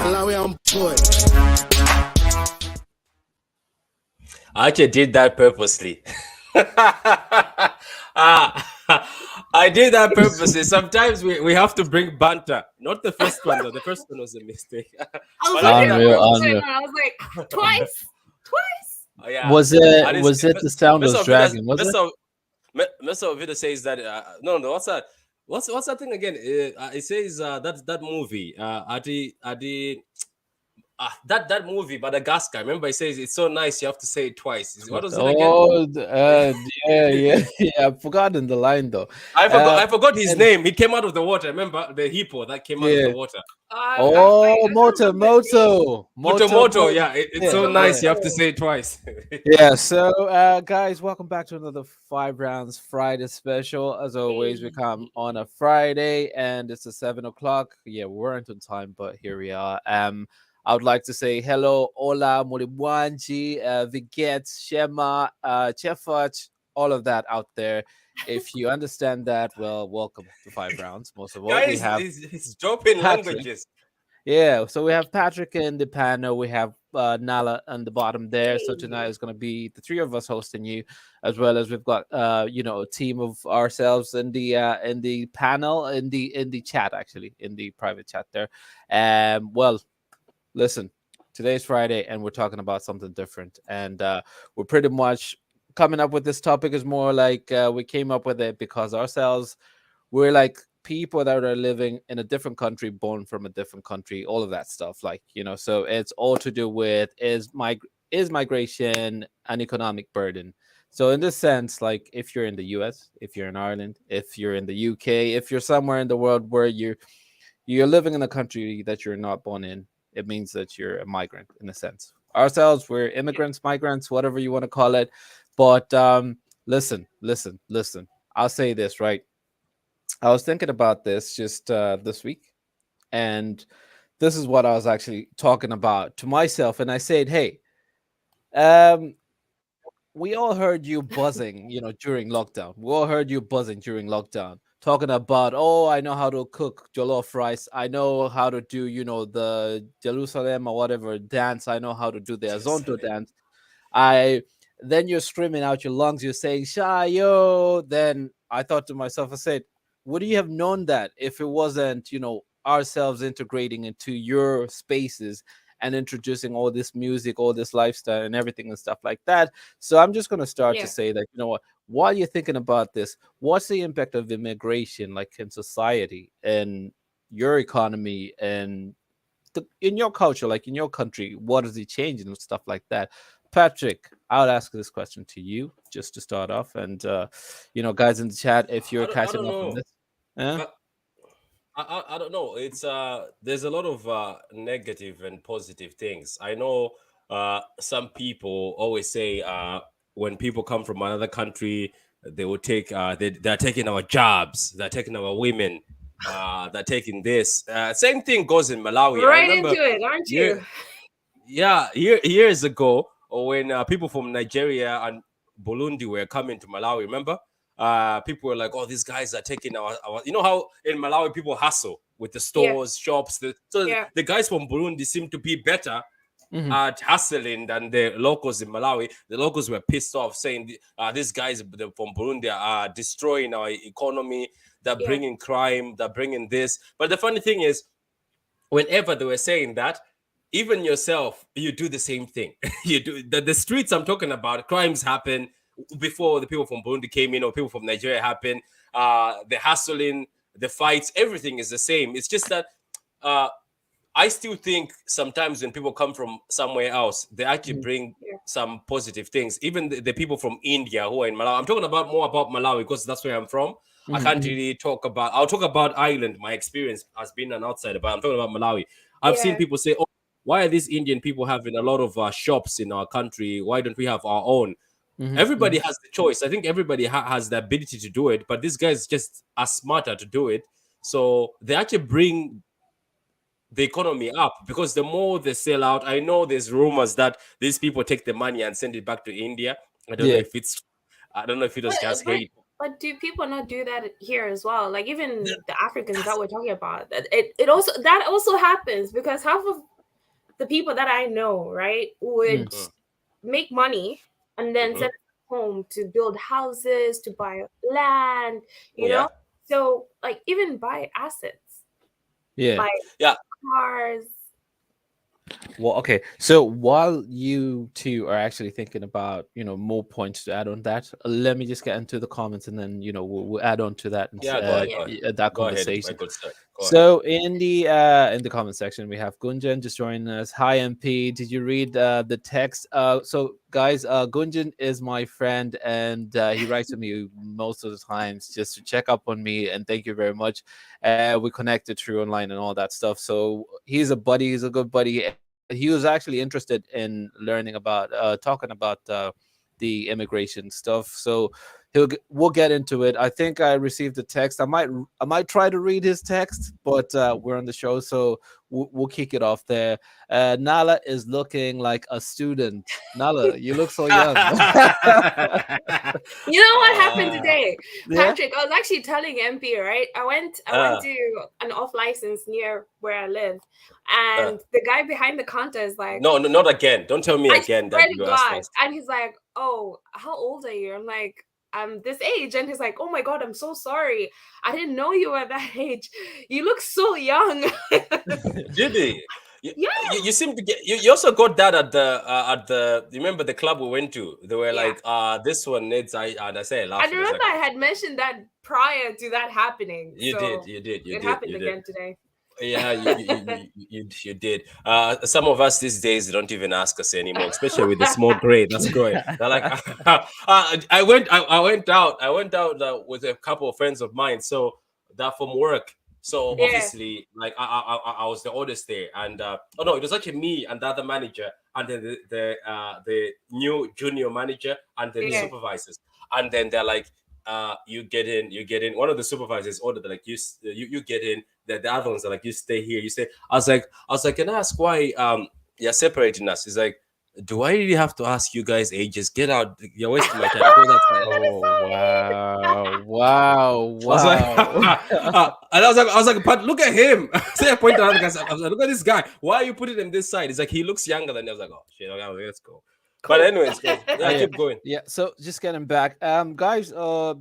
Malawi on board. I actually did that purposely. I did that purposely. Sometimes we have to bring banter. Not the first one though. The first one was a mistake. I was wondering what was going on. I was like, twice. Oh, yeah. Was it the sound was dragging? Was it? Mr. Vida says that no, what's that? What's that thing again? It says that movie that movie Madagascar. Remember, it says it's so nice you have to say it twice. What was it again? Yeah. I've forgotten the line though. I forgot his name. He came out of the water. Remember the hippo that came out of the water? Moto. Yeah, it's so nice. You have to say it twice. Yeah. So, guys, welcome back to another 5Roundz Friday special. As always, we come on a Friday, and it's 7:00. Yeah, we weren't on time, but here we are. I would like to say hello, hola, mulibwanji, viget, shema, chefach, all of that out there. If you understand that, well, welcome to 5Roundz. Most of all, Guys, we have he's dropping languages. Yeah, so we have Patrick in the panel, we have Nala on the bottom there. So tonight is going to be the three of us hosting you, as well as we've got a team of ourselves in the panel, in the chat, actually, in the private chat there. Well, listen, today's Friday and we're talking about something different, and we're pretty much coming up with this topic is more like we came up with it because ourselves, we're like people that are living in a different country, born from a different country, all of that stuff, like, so it's all to do with is migration an economic burden. So in this sense, like, if you're in the US, if you're in Ireland, if you're in the UK, if you're somewhere in the world where you're living in a country that you're not born in, it means that you're a migrant in a sense. Ourselves, we're immigrants, migrants, whatever you want to call it. But listen. I'll say this, right? I was thinking about this just this week, and this is what I was actually talking about to myself. And I said, hey, we all heard you buzzing, during lockdown. We all heard you buzzing during lockdown, talking about, I know how to cook jollof rice. I know how to do, the Jerusalem or whatever dance. I know how to do the Azonto dance. Then you're screaming out your lungs. You're saying, Shayo. Then I thought to myself, I said, would you have known that if it wasn't, ourselves integrating into your spaces and introducing all this music, all this lifestyle and everything and stuff like that? So I'm just going to start to say that, what, while you're thinking about this, what's the impact of immigration, like, in society and your economy and in your culture, like in your country? What is it changing and stuff like that? Patrick, I would ask this question to you just to start off, and guys in the chat, if you're catching up on this. I don't know. It's there's a lot of negative and positive things. I know some people always say when people come from another country, they will take they're taking our jobs, they're taking our women, they're taking this. Same thing goes in Malawi. Right into it, aren't you? Years ago, when people from Nigeria and Burundi were coming to Malawi, remember? People were like, "Oh, these guys are taking our." You know how in Malawi people hustle with the stores, shops. The guys from Burundi seem to be better at hustling than the locals in Malawi. The locals were pissed off, saying, "These guys from Burundi are destroying our economy. They're bringing crime. They're bringing this." But the funny thing is, whenever they were saying that, even yourself, you do the same thing. You do the streets I'm talking about. Crimes happen before the people from Burundi came in, or people from Nigeria happen. The hustling, the fights, everything is the same. It's just that I still think sometimes when people come from somewhere else, they actually bring some positive things. Even the people from India who are in Malawi. I'm talking about more about Malawi because that's where I'm from. I can't really talk about. I'll talk about Ireland. My experience has been an outsider, but I'm talking about Malawi. I've seen people say, "Oh, why are these Indian people having a lot of shops in our country? Why don't we have our own?" Everybody has the choice. I think everybody has the ability to do it, but these guys just are smarter to do it. So they actually bring the economy up because the more they sell out, I know there's rumors that these people take the money and send it back to India. I don't know if it was just hate. But do people not do that here as well? Like even the Africans that we're talking about, it also happens because half of the people that I know, right, would Mm. make money and then Mhm. send it home to build houses, to buy land, you Yeah. know. So like even buy assets Yeah. like Yeah. cars. Well, okay. So while you two are actually thinking about, more points to add on that, let me just get into the comments, and then we'll add on to that and Yeah. Go ahead. Yeah. Go ahead. that Go ahead, my conversation. good sir. Go ahead. So in the comment section, we have Gunjan just joining us. Hi MP, did you read the text? So guys, Gunjan is my friend, and he writes to me most of the times just to check up on me, and thank you very much. We connected through online and all that stuff. So he's a buddy, he's a good buddy. He was actually interested in learning about talking about the immigration stuff. So we'll get into it. I think I received the text. I might try to read his text, but we're on the show, so we'll kick it off there. Nala is looking like a student. Nala, you look so young. You know what happened Uh, today, Yeah. Patrick? I was actually telling MP, right? I went to an off license near where I live, uh, and the guy behind the counter is like, no, no, not again. Don't tell me I again that swear to you asked God. us. And he's like, "Oh, how old are you?" I'm like, "I'm this age." And he's like, "Oh my God, I'm so sorry. I didn't know you were that age. You look so young." Did he? You, Yeah. you seem to get. You also got that at the. You remember the club we went to? They were Yeah. like, this one needs. And I say I laughing. I was remember like, I had mentioned that prior to that happening. you So did, you did, you it did, happened you did. again today. Yeah, you did. Some of us these days don't even ask us anymore, especially with the small grade that's growing. They're like, I went out with a couple of friends of mine, so that from work. So Yeah. obviously, like I was the oldest there, and oh no, it was actually me and the other manager, and then the new junior manager, and then the Yeah. supervisors, and then they're like, you get in. One of the supervisors ordered like you get in. The other ones are like, you stay here. You stay. I was like, can I ask why you're separating us? He's like, do I really have to ask you guys ages? Get out. You're wasting my time. Go outside. That is Oh so wow, wow, I was like, wow. and I was like, but look at him. Say I pointed out the guy. I was like, look at this guy. Why are you putting him this side? He's like, he looks younger than me. I was like, oh shit, okay, let's go. But cool. anyways, guys, yeah, Yeah. keep going. Yeah, so just getting back, guys,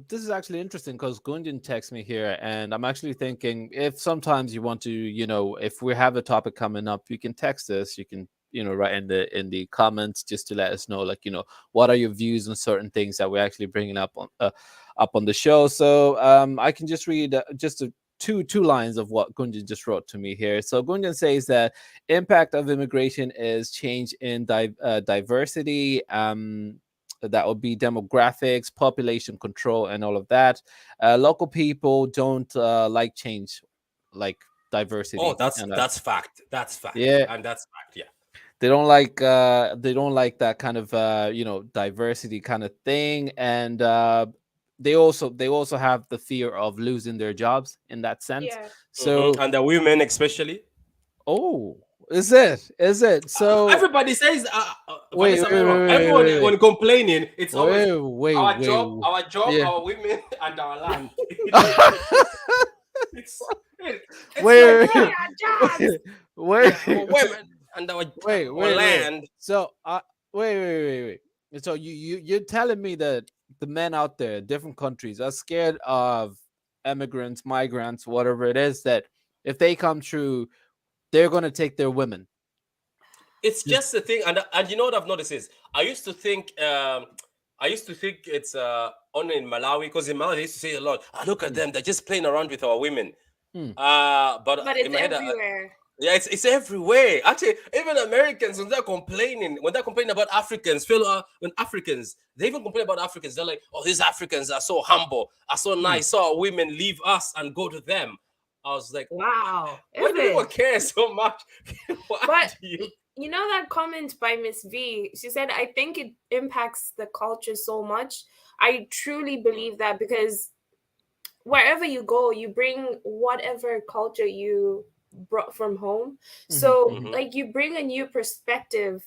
this is actually interesting because Gunjan texts me here, and I'm actually thinking if sometimes you want to, if we have a topic coming up, you can text us, you can, write in the comments just to let us know, like, what are your views on certain things that we're actually bringing up on the show. So I can just read just two lines of what Gunjan just wrote to me here. So Gunjan says that impact of immigration is change in diversity. That would be demographics, population control, and all of that. Local people don't like change, like diversity. Oh, that's and fact. That's fact. Yeah. And that's fact. Yeah. They don't like that kind of diversity kind of thing, and they also have the fear of losing their jobs in that sense. Yeah. So And the women especially. oh, is it so Everybody says, wait, Vanessa, wait, I'm wrong. wait, Everyone, wait, when complaining, it's always our job, yeah. our women, and our land. it's wait, like Jobs. wait, our women and our wait, land. So wait. So you're telling me that the men out there, different countries, are scared of immigrants, migrants, whatever it is, that if they come through, they're gonna take their women. It's just the thing, and you know what I've noticed is I used to think it's only in Malawi, because in Malawi they used to say a lot. Look at them, they're just playing around with our women. But But in it's my head, everywhere. yeah, it's everywhere. Actually, even Americans, when they're complaining about Africans, when Africans, they even complain about Africans. They're like, oh, these Africans are so humble, are so nice. So our women leave us and go to them. I was like, Wow. why Is do people it? care so much? Why But do you? you know that comment by Miss V? She said, I think it impacts the culture so much. I truly believe that, because wherever you go, you bring whatever culture you brought from home. So Mhm. like you bring a new perspective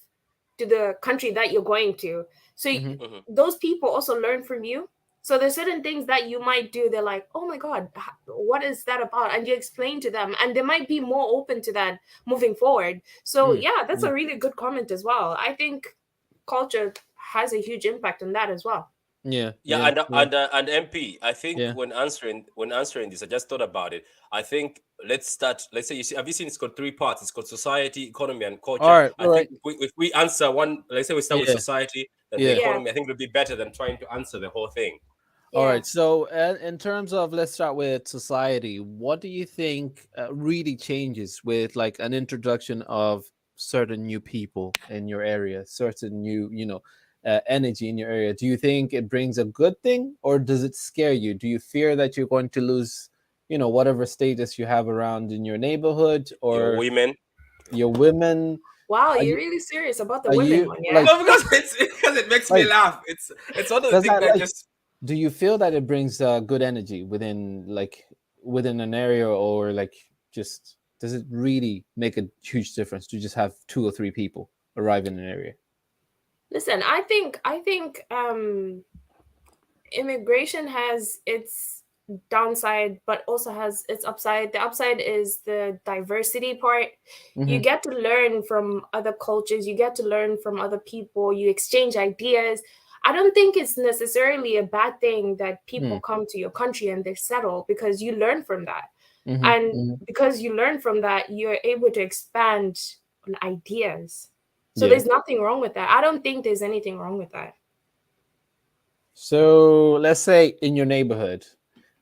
to the country that you're going to. So Mhm. those people also learn from you. So there's certain things that you might do. They're like, oh my God, what is that about? And you explain to them, and they might be more open to that moving forward. So yeah, that's a really good comment as well. I think culture has a huge impact on that as well. And MP, I think when answering this, I just thought about it. I think let's start. Let's say have you seen it's got three parts? It's called society, economy, and culture. I think if we answer one, let's say we start with society, then the economy, I think would be better than trying to answer the whole thing. All right. So in terms of, let's start with society. What do you think really changes with like an introduction of certain new people in your area, certain new, energy in your area? Do you think it brings a good thing, or does it scare you? Do you fear that you're going to lose, whatever status you have around in your neighborhood, or your women? Wow, you're really serious about the women one, yeah? Well, because it makes me laugh. It's one of the things that just. Do you feel that it brings good energy within an area, or like just does it really make a huge difference to just have 2 or 3 people arrive in an area? Listen, I think immigration has its downside, but also has its upside. The upside is the diversity part. You get to learn from other cultures, you get to learn from other people, you exchange ideas. I don't think it's necessarily a bad thing that people come to your country and they settle, because you learn from that. Because you learn from that, you're able to expand on ideas. So there's nothing wrong with that. I don't think there's anything wrong with that. So let's say in your neighborhood,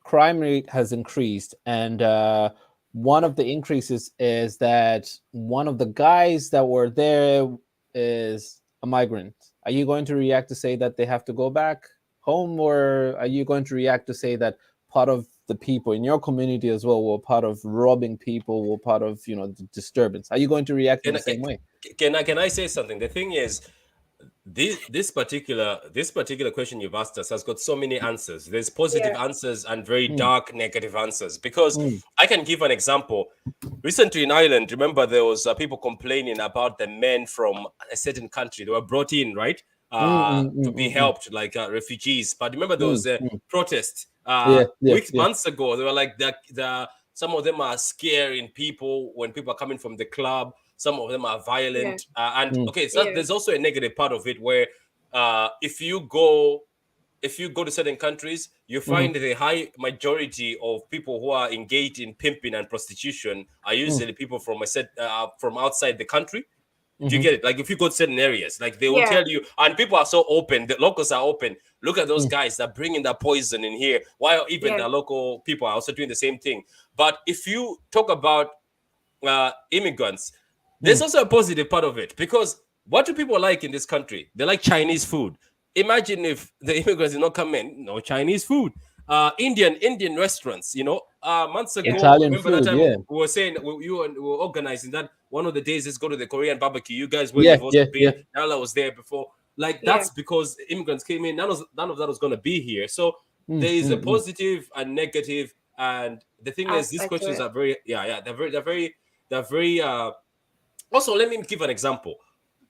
crime rate has increased, and one of the increases is that one of the guys that were there is a migrant. Are you going to react to say that they have to go back home, or are you going to react to say that part of the people in your community as well were part of robbing people, were part of the disturbance? Are you going to react in the same way? Can I say something? The thing is, this particular question you've asked us has got so many answers. There's positive answers and very dark negative answers. Because I can give an example. Recently in Ireland, remember there was people complaining about the men from a certain country. They were brought in, right, to be helped, like refugees. But remember there was a protest months ago. They were like some of them are scaring people when people are coming from the club. Some of them are violent. There's also a negative part of it where if you go to certain countries, you find the high majority of people who are engaged in pimping and prostitution are usually people from from outside the country. Do you get it? Like if you go to certain areas, like they will tell you, and people are so open, the locals are open. Look at those guys that bringing that poison in here, while even the local people are also doing the same thing. But if you talk about immigrants, there's also a positive part of it, because what do people like in this country? They like Chinese food. Imagine if the immigrants did not come in, no Chinese food. Indian restaurants, months ago, Italian remember food, that time we were saying we were organizing that one of the days, let's go to the Korean barbecue. You guys were supposed to be. Nala was there before. Like that's because immigrants came in. None of that was going to be here. So there is a positive and negative. And the thing is, these questions are very, they're very. Also, let me give an example.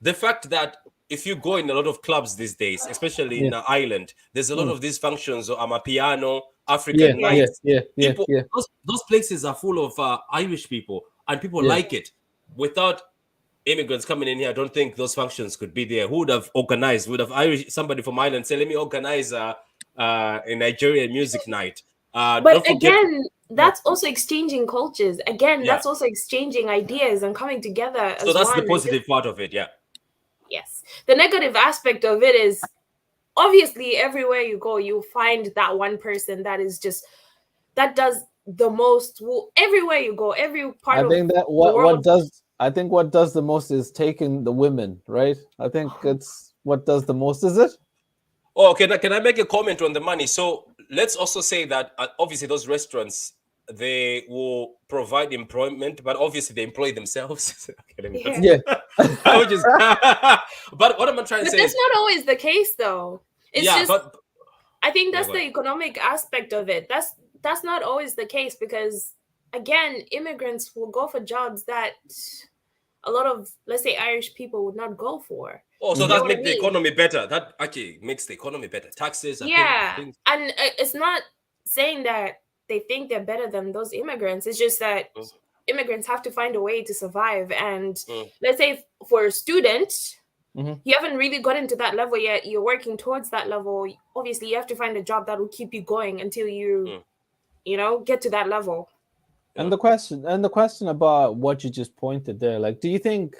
The fact that if you go in a lot of clubs these days, especially in Ireland, there's a lot of these functions of Amapiano, African nights. Those places are full of Irish people, and people like it. Without immigrants coming in here, I don't think those functions could be there. Who would have organized? Would have somebody from Ireland say, "Let me organize a Nigerian music night." But again, that's also exchanging cultures. Again, that's also exchanging ideas and coming together. So that's the positive part of it, Yes. The negative aspect of it is, obviously, everywhere you go, you find that one person that does the most. Everywhere you go, every part of the world. What does the most is taking the women, right? I think it's what does the most, is it? Oh, can I make a comment on the money? So let's also say that obviously those restaurants, they will provide employment, but obviously they employ themselves. But what am I trying to say? That's not always the case, though. I think that's the economic aspect of it. That's not always the case, because again, immigrants will go for jobs that a lot of, let's say, Irish people would not go for. Oh, so You know that what I makes the mean? economy better. That actually makes the economy better. Taxes, Yeah, things. and it's not saying that they think they're better than those immigrants. It's just that immigrants have to find a way to survive. And let's say for a student, you haven't really gotten to that level yet. You're working towards that level. Obviously, you have to find a job that will keep you going until you, you know, get to that level. And the question about what you just pointed there, like, do you think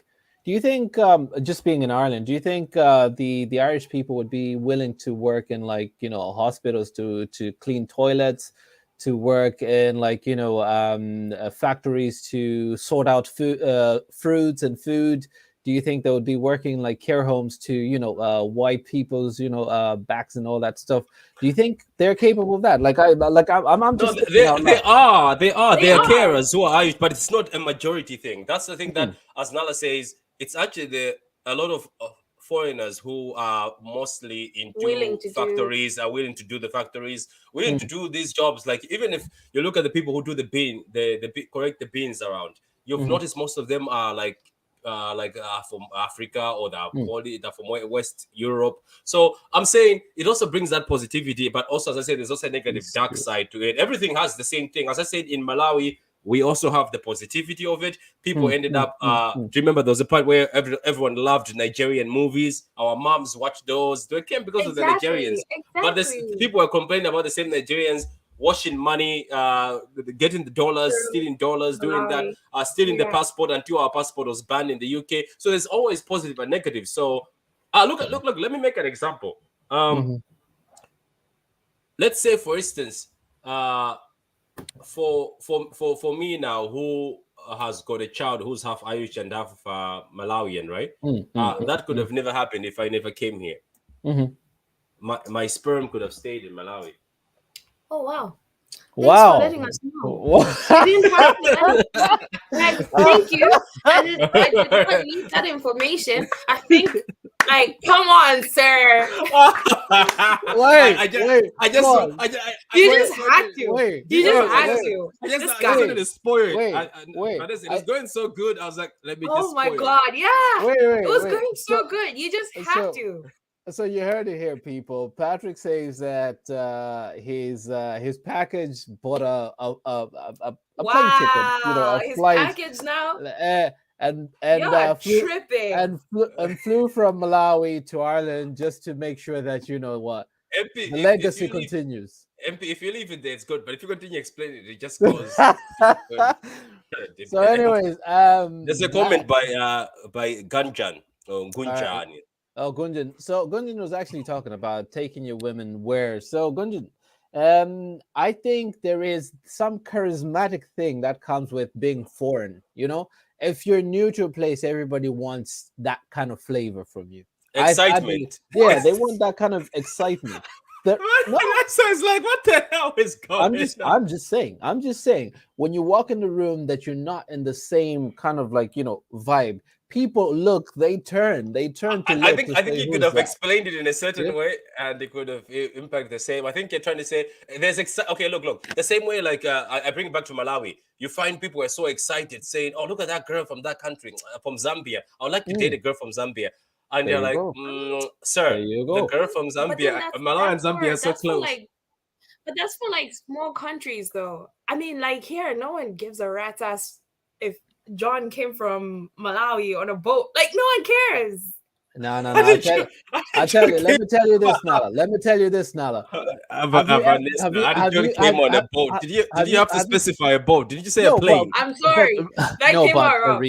just being in Ireland, do you think the Irish people would be willing to work in, like, you know, hospitals, to clean toilets, to work in, like, you know, factories to sort out fruits and food? Do you think they would be working like care homes to, you know, wipe people's, you know, backs and all that stuff? Do you think they're capable of that? I'm just no, they are carers who are Irish, but it's not a majority thing. That's the thing that, as Nala says, it's actually a lot of foreigners who are mostly into factories, are willing to do the factories, willing to do these jobs. Like, even if you look at the people who do the correct the beans around, you've noticed most of them are from Africa, or they're from West Europe. So I'm saying it also brings that positivity, but also, as I said, there's also a negative dark side to it. Everything has the same thing. As I said, in Malawi, we also have the positivity of it. People ended up, do you remember there was a point where everyone loved Nigerian movies? Our moms watched those. They came because of the Nigerians. But people were complaining about the same Nigerians washing money, getting the dollars, stealing dollars, doing that, stealing the passport until our passport was banned in the UK. So there's always positive and negative. So look, let me make an example. Let's say, for instance, for me now, who has got a child who's half Irish and half Malawian, right? That could have never happened if I never came here. My sperm could have stayed in Malawi. Oh, wow. Thanks for letting us know. I didn't have that. Thank you. I did not need that information. I think, like, come on, sir. I just had to. You just had to. I wanted to spoil it. It was going so good. I was like, let me just Oh my God, yeah. It was going so good. You just have to. So you heard it here, people. Patrick says that his package bought a plane ticket, you know, a his flight. Package now. And flew from Malawi to Ireland just to make sure that, you know what, MP, the legacy continues. MP, if you leave it there, it's good. But if you continue explaining it, it just goes. So, anyways, there's a comment by Gunjan or Gunjan. Oh, Gunjan. So Gunjan was actually talking about taking your women where. So Gunjan, I think there is some charismatic thing that comes with being foreign. You know, if you're new to a place, everybody wants that kind of flavor from you. Excitement. They want that kind of excitement. That sounds like, what the hell is going on? I'm just saying, when you walk in the room that you're not in the same kind of, like, you know, vibe, people look, they turn to I think you could have explained it in a certain way, and it could have impacted the same. I think you're trying to say there's okay, look, the same way, like, I bring it back to Malawi. You find people are so excited saying, oh, look at that girl from that country, from Zambia. I would like to date a girl from Zambia. And they're like, sir, the girl from Zambia, Malawi and Zambia are so close. But that's for, like, small countries, though. I mean, like, here, no one gives a rat's ass if John came from Malawi on a boat. Like, no one cares. No. I'll tell you. Let me tell you this, Nala. John came on a boat. Did you have to specify a boat? Did you say a plane? I'm sorry. The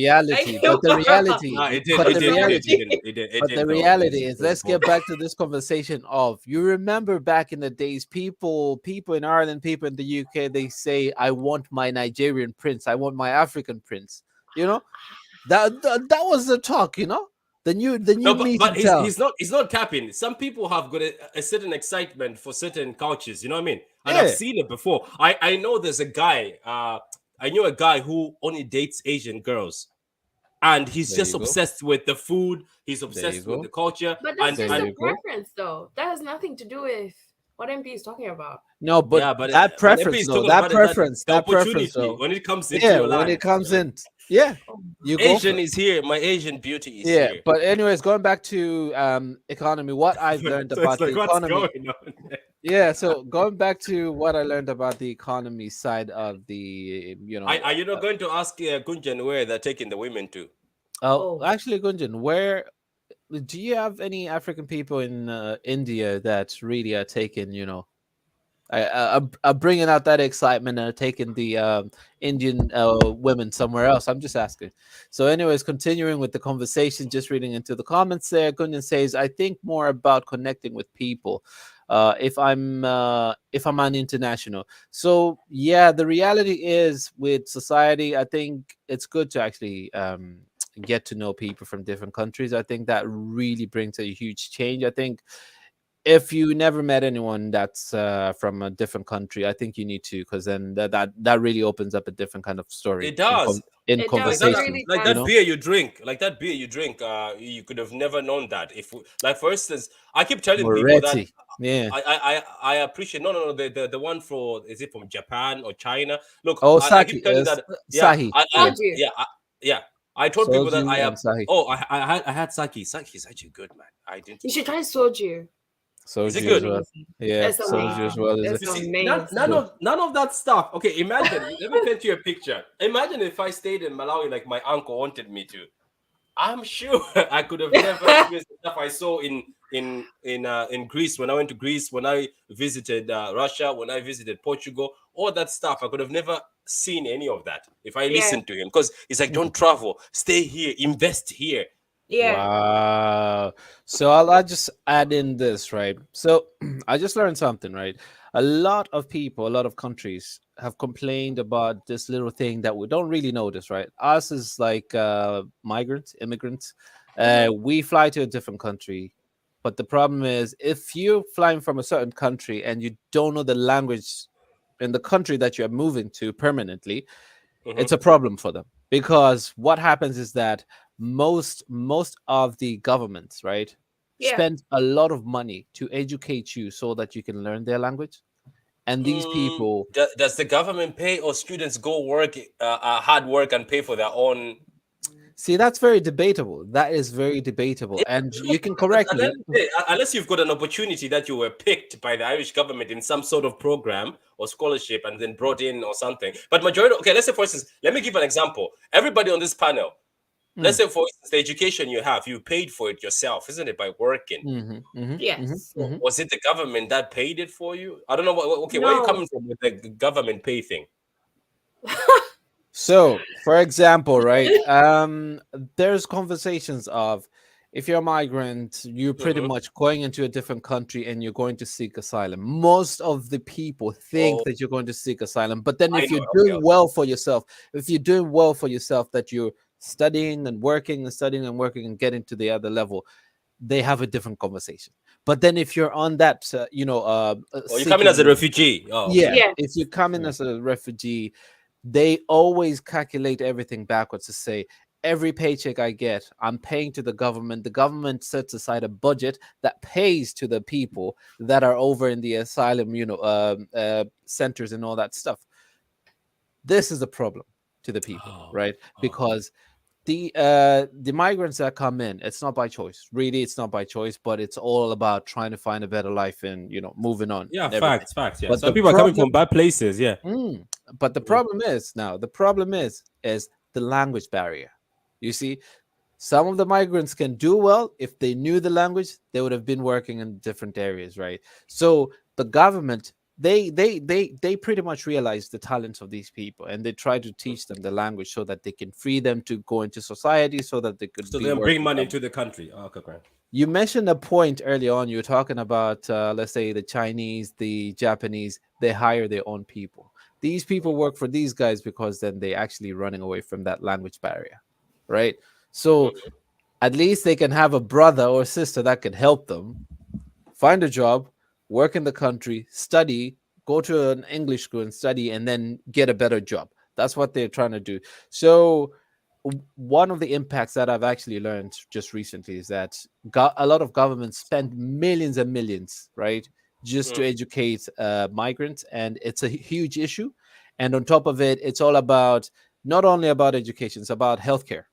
reality is, let's get back to this conversation of, you remember back in the days, people in Ireland, people in the UK, they say, I want my Nigerian prince, I want my African prince. You know, that was the talk, you know. But he's not capping. Some people have got a certain excitement for certain cultures. You know what I mean? And I've seen it before. I know there's a guy. I knew a guy who only dates Asian girls, and he's just obsessed with the food. He's obsessed with the culture. But that's just a preference, though. That has nothing to do with what MP is talking about. No, but that preference, though, that preference, though, when it comes into your life, when it comes in. Yeah, you go for Asian it. is here. My Asian beauty is Yeah, here. but anyways, going back to economy, what I've learned So it's about the like, what's economy. going on? Yeah, so going back to what I learned about the economy side of the, Are you not going to ask Gunjan where they're taking the women to? oh, Oh. actually, Gunjan, where do you have any African people in India that really are taking, are bringing out that excitement and are taking the Indian women somewhere else? I'm just asking. So, anyways, continuing with the conversation, just reading into the comments there, Gunjan says, "I think more about connecting with people. If I'm an international, so yeah, the reality is with society, I think it's good to actually get to know people from different countries. I think that really brings a huge change. I think if you never met anyone that's from a different country, I think you need to, because then that really opens up a different kind of story It does. in It does. Like It that, conversation. really like You does. that know, beer you drink, you could have never known that. Like for instance, I keep telling people that Moretti. Yeah. I appreciate. No, the one for, is it from Japan or China? Look, Oh, I keep Saki, telling that. Yeah, Sahi. Yeah. Told you. yeah. I told people that I Soju have. and Sahi. Oh, I had saki. Saki is actually good, man. I didn't. You should try soju. Is it Soju It's as good? well. amazing. Yeah, It's Soju as amazing. well is It's You a see, amazing. good. none of that stuff. Okay, imagine. Let me paint you a picture. Imagine if I stayed in Malawi like my uncle wanted me to. I'm sure I could have never experienced the stuff I saw in Greece, when I went to Greece, when I visited Russia, when I visited Portugal. All that stuff I could have never seen any of that if I Yeah. listened to him, because he's like, don't travel, stay here, invest here. Yeah. Wow. So I'll just add in this, right? So I just learned something, right? A lot of people, a lot of countries have complained about this little thing that we don't really notice, right? Us is like migrants, immigrants. We fly to a different country, but the problem is if you're flying from a certain country and you don't know the language in the country that you're moving to permanently, it's Mhm. a problem for them, because what happens is that most of the governments, right, Yeah. spend a lot of money to educate you so that you can learn their language, and these people. Does the government pay, or students go work hard work and pay for their own? See, that's very debatable. That is very debatable, and you can correct At the end me. of the day, unless you've got an opportunity that you were picked by the Irish government in some sort of program or scholarship and then brought in or something. But majority, okay, let's say for instance, let me give an example. Everybody on this panel, let's say for instance, the education you have, you paid for it yourself, isn't it, by working? Yes. So was it the government that paid it for you? I don't know. Okay, where are you No. coming from with the government pay thing? So, for example, right, there's conversations of, if you're a migrant, you're pretty Mhm. much going into a different country and you're going to seek asylum. Most of the people think Oh, that you're going to seek asylum, but then I if know. you're Okay, doing well for yourself, if you're doing well for yourself, that you're studying and working and studying and working and getting to the other level, they have a different conversation. But then if you're on that, oh, you're coming as a seeking, refugee. Oh, yeah, okay. Yes. if you come in Mm. as a refugee, they always calculate everything backwards to say, every paycheck I get, I'm paying to the government. The government sets aside a budget that pays to the people that are over in the asylum, centers and all that stuff. This is the problem to the people, Oh, right? oh. Because the migrants that come in, it's not by choice. Really, it's not by choice, but it's all about trying to find a better life and moving on Yeah, and everything. facts. Yeah, But some the people are coming problem from bad places. Yeah. Mm. But the Mm. problem is now, the problem is the language barrier. You see, some of the migrants can do well if they knew the language, they would have been working in different areas, right? So the government, they pretty much realize the talents of these people, and they try to teach them the language so that they can free them to go into society, so that they could So be they bring working money somewhere. into the country. Oh, okay, great. You mentioned a point early on. You were talking about, let's say, the Chinese, the Japanese, they hire their own people. These people work for these guys because then they actually running away from that language barrier, right? So Mhm. at least they can have a brother or sister that can help them find a job, work in the country, study, go to an English school and study, and then get a better job. That's what they're trying to do. So one of the impacts that I've actually learned just recently is that a lot of governments spend millions and millions, right, just to Mm. educate migrants, and it's a huge issue. And on top of it, it's all about not only about education, it's about healthcare.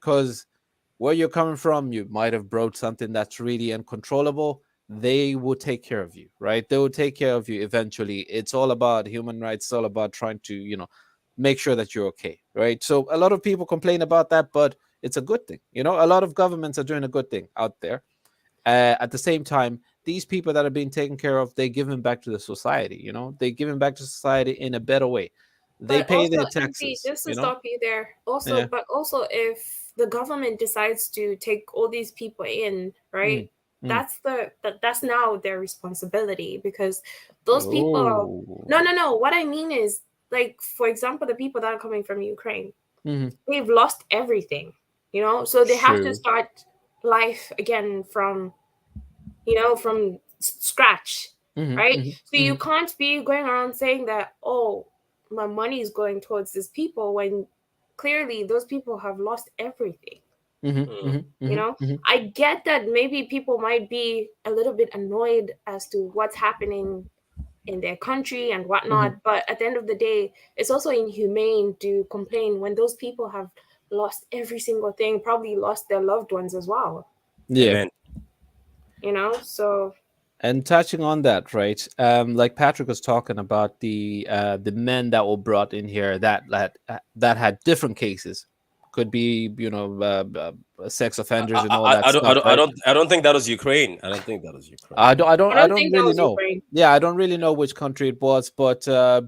Because where you're coming from, you might have brought something that's really uncontrollable. They will take care of you, right? They will take care of you eventually. It's all about human rights. It's all about trying to, make sure that you're okay, right? So a lot of people complain about that, but it's a good thing. A lot of governments are doing a good thing out there. At the same time, these people that are being taken care of, they're giving back to the society. They're giving back to society in a better way. They But pay also, their MP, taxes. just to stop you there, Yeah. but also if the government decides to take all these people in, right? That's now their responsibility, because those people. Oh. No. What I mean is, like, for example, the people that are coming from Ukraine, Mm-hmm. they've lost everything, so they have to True. start life again from from scratch, Mm-hmm. right? Mm-hmm. So you can't be going around saying that, oh, my money is going towards these people, when clearly those people have lost everything. Mm-hmm. Mm-hmm. I get that maybe people might be a little bit annoyed as to what's happening in their country and whatnot, but at the end of the day, it's also inhumane to complain when those people have lost every single thing, probably lost their loved ones as well. Yeah. Amen. So. And touching on that, right? Like Patrick was talking about the men that were brought in here that had different cases, could be sex offenders and all that stuff, right? I don't think that was Ukraine. I don't think that was Ukraine. I don't think that really was know. Ukraine. Yeah, I don't really know which country it was, but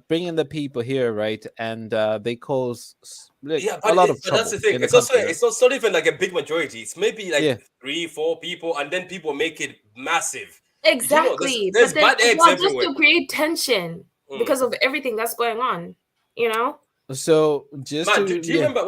bringing the people here, right? And they cause a lot of trouble. That's the thing. in the It's also country, right? it's not even like a big majority. It's maybe like Yeah. 3-4 people, and then people make it massive. Exactly. There's but then bad eggs just everywhere. to create tension because of everything that's going on, So just Man, to do you remember?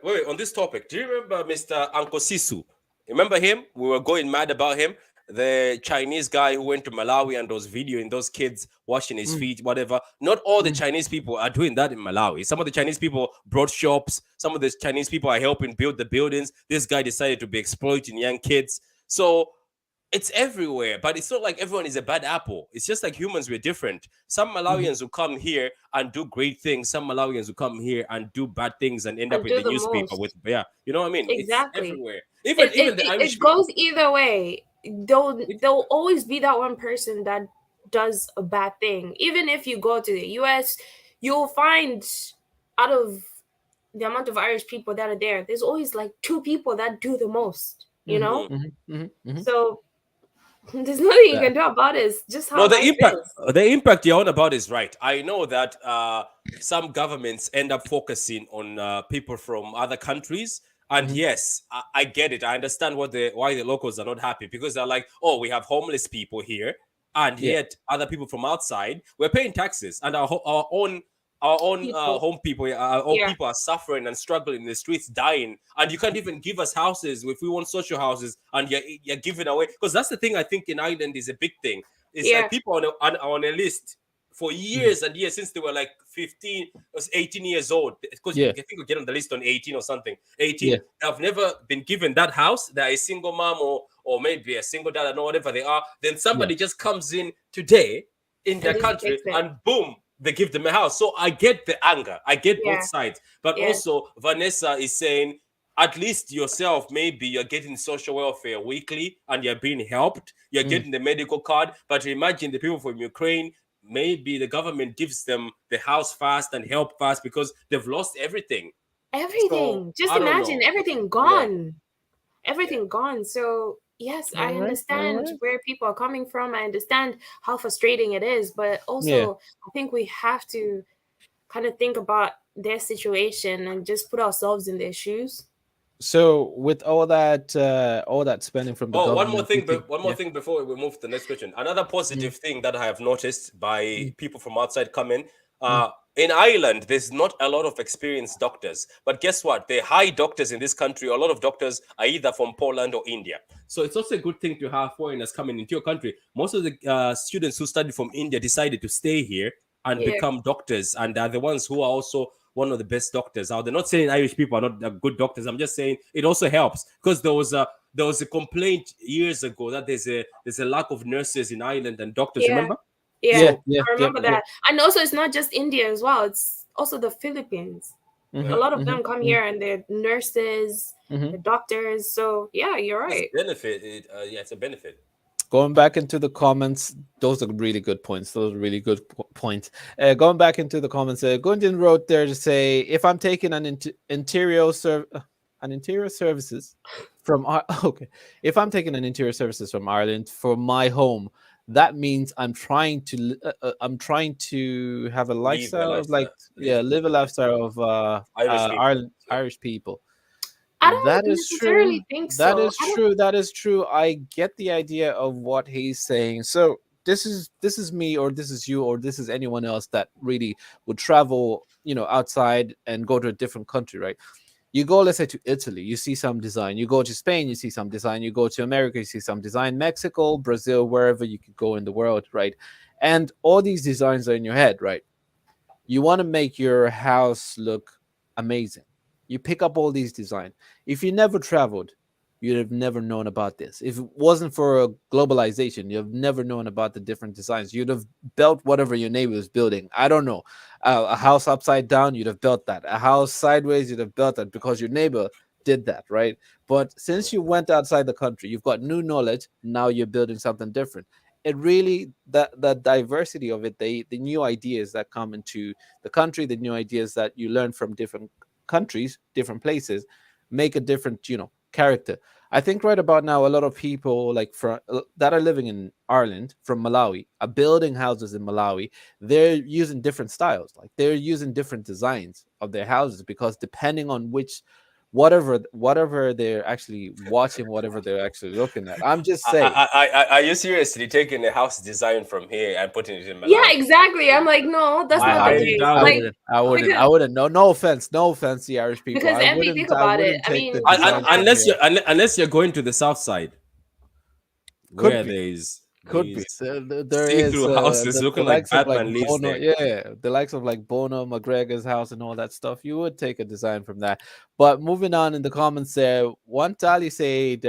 Wait. On this topic, do you remember Mr. Uncle Sisu? Remember him? We were going mad about him. The Chinese guy who went to Malawi and was videoing those kids washing his feet, whatever. Not all the Chinese people are doing that in Malawi. Some of the Chinese people brought shops. Some of the Chinese people are helping build the buildings. This guy decided to be exploiting young kids. So it's everywhere, but it's not like everyone is a bad apple. It's just like humans, we're different. Some Malawians will come here and do great things. Some Malawians will come here and do bad things and end up in the do the newspaper most. with, you know what I mean? Exactly. It's everywhere. Even the Irish it goes either way. There'll always be that one person that does a bad thing. Even if you go to the US, you'll find, out of the amount of Irish people that are there, there's always like 2 people that do the most, So there's nothing you can do about it. It's just how No, the life impact you're on about is right. I know that some governments end up focusing on people from other countries. And yes, I get it. I understand why the locals are not happy, because they're like, oh, we have homeless people here, and yet other people from outside, we're paying taxes, and our own People. home people, our own people are suffering and struggling in the streets, dying, and you can't even give us houses if we want social houses, and you're giving away. Because that's the thing I think in Ireland is a big thing. It's like people on a list for years and years, since they were like 15 or 18 years old, because I think we get on the list on 18 or something. 18. They've never been given that house. They're a single mom or maybe a single dad, I don't know, whatever they are. Then somebody just comes in today in their country and boom, they give them a house. So I get the anger. I get both sides. But also, Vanessa is saying, at least yourself, maybe you're getting social welfare weekly and you're being helped. You're getting the medical card. But imagine the people from Ukraine, maybe the government gives them the house fast and help fast because they've lost everything. Everything. So, just imagine everything gone. Everything gone. So yes, I understand where people are coming from. I understand how frustrating it is, but also I think we have to kind of think about their situation and just put ourselves in their shoes. So with all that spending from the government, one more thing before we move to the next question. Another positive thing that I have noticed by people from outside coming, in Ireland, there's not a lot of experienced doctors. But guess what? The high doctors in this country, a lot of doctors are either from Poland or India. So it's also a good thing to have foreigners coming into your country. Most of the students who studied from India decided to stay here and become doctors, and are the ones who are also one of the best doctors out there. Not saying Irish people are not good doctors. I'm just saying it also helps, because there was a complaint years ago that there's a lack of nurses in Ireland and doctors. Remember? I remember that. And also, it's not just India as well. It's also the Philippines. A Yeah. lot of them come here and they're nurses, they're doctors. So yeah, you're It's right. benefit. Yeah, it's a benefit. Going back into the comments, those are really good points. Those are really good points. Going back into the comments, Gunjan wrote there to say, if I'm taking an interior services from okay, if I'm taking an interior services from Ireland for my home, that means I'm trying to have a Leave a lifestyle of like lifestyle. Live, live a live a lifestyle. lifestyle of Irish people. Ireland Irish people. I don't That is true. necessarily think That so. is true. That is true. I get the idea of what he's saying. So this is me, or this is you, or this is anyone else that really would travel, outside and go to a different country, right? You go, let's say, to Italy, you see some design. You go to Spain, you see some design. You go to America, you see some design. Mexico, Brazil, wherever you could go in the world, right? And all these designs are in your head, right? You want to make your house look amazing. You pick up all these design. If you never traveled, you'd have never known about this. If it wasn't for globalization, you'd have never known about the different designs. You'd have built whatever your neighbor was building. I don't know. A house upside down, you'd have built that. A house sideways, you'd have built that because your neighbor did that, right? But since you went outside the country, you've got new knowledge. Now you're building something different. It really, the diversity of it, the new ideas that come into the country, the new ideas that you learn from different countries, different places, make a different, character. I think right about now, a lot of people like that are living in Ireland from Malawi are building houses in Malawi. They're using different styles, like they're using different designs of their houses because depending on which whatever they're actually watching, whatever they're actually looking at. I'm just saying. Are you seriously taking a house design from here and putting it in Yeah, Malawi? exactly. I'm like, no, that's I not the highly case. doubt Like, it. I wouldn't. because I wouldn't. No offense. No offense to the Irish people. because MB, think I about it. wouldn't I take mean, the people designs have from Unless here. you're going to the south side, Could where be. there's Could be. these There is see-through houses the looking like likes of like Batman lives Bono, there. yeah, the likes of like Bono, McGregor's house, and all that stuff. You would take a design from that. But moving on in the comments there, one Tali said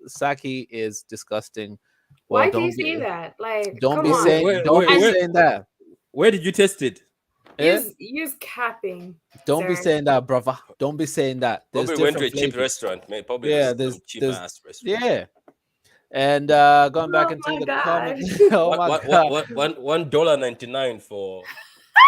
Saki is disgusting. Well, why do you say that? Like, come on. don't be And saying that. Where did you test it? Yeah, use capping, don't be sir. saying that, brother. Don't be saying that. There's Probably went to different a cheap flavors. restaurant, man. Probably Yeah, some cheap there's ass restaurant. yeah. And going back Oh into my the god. comment, oh my god, $1.99 for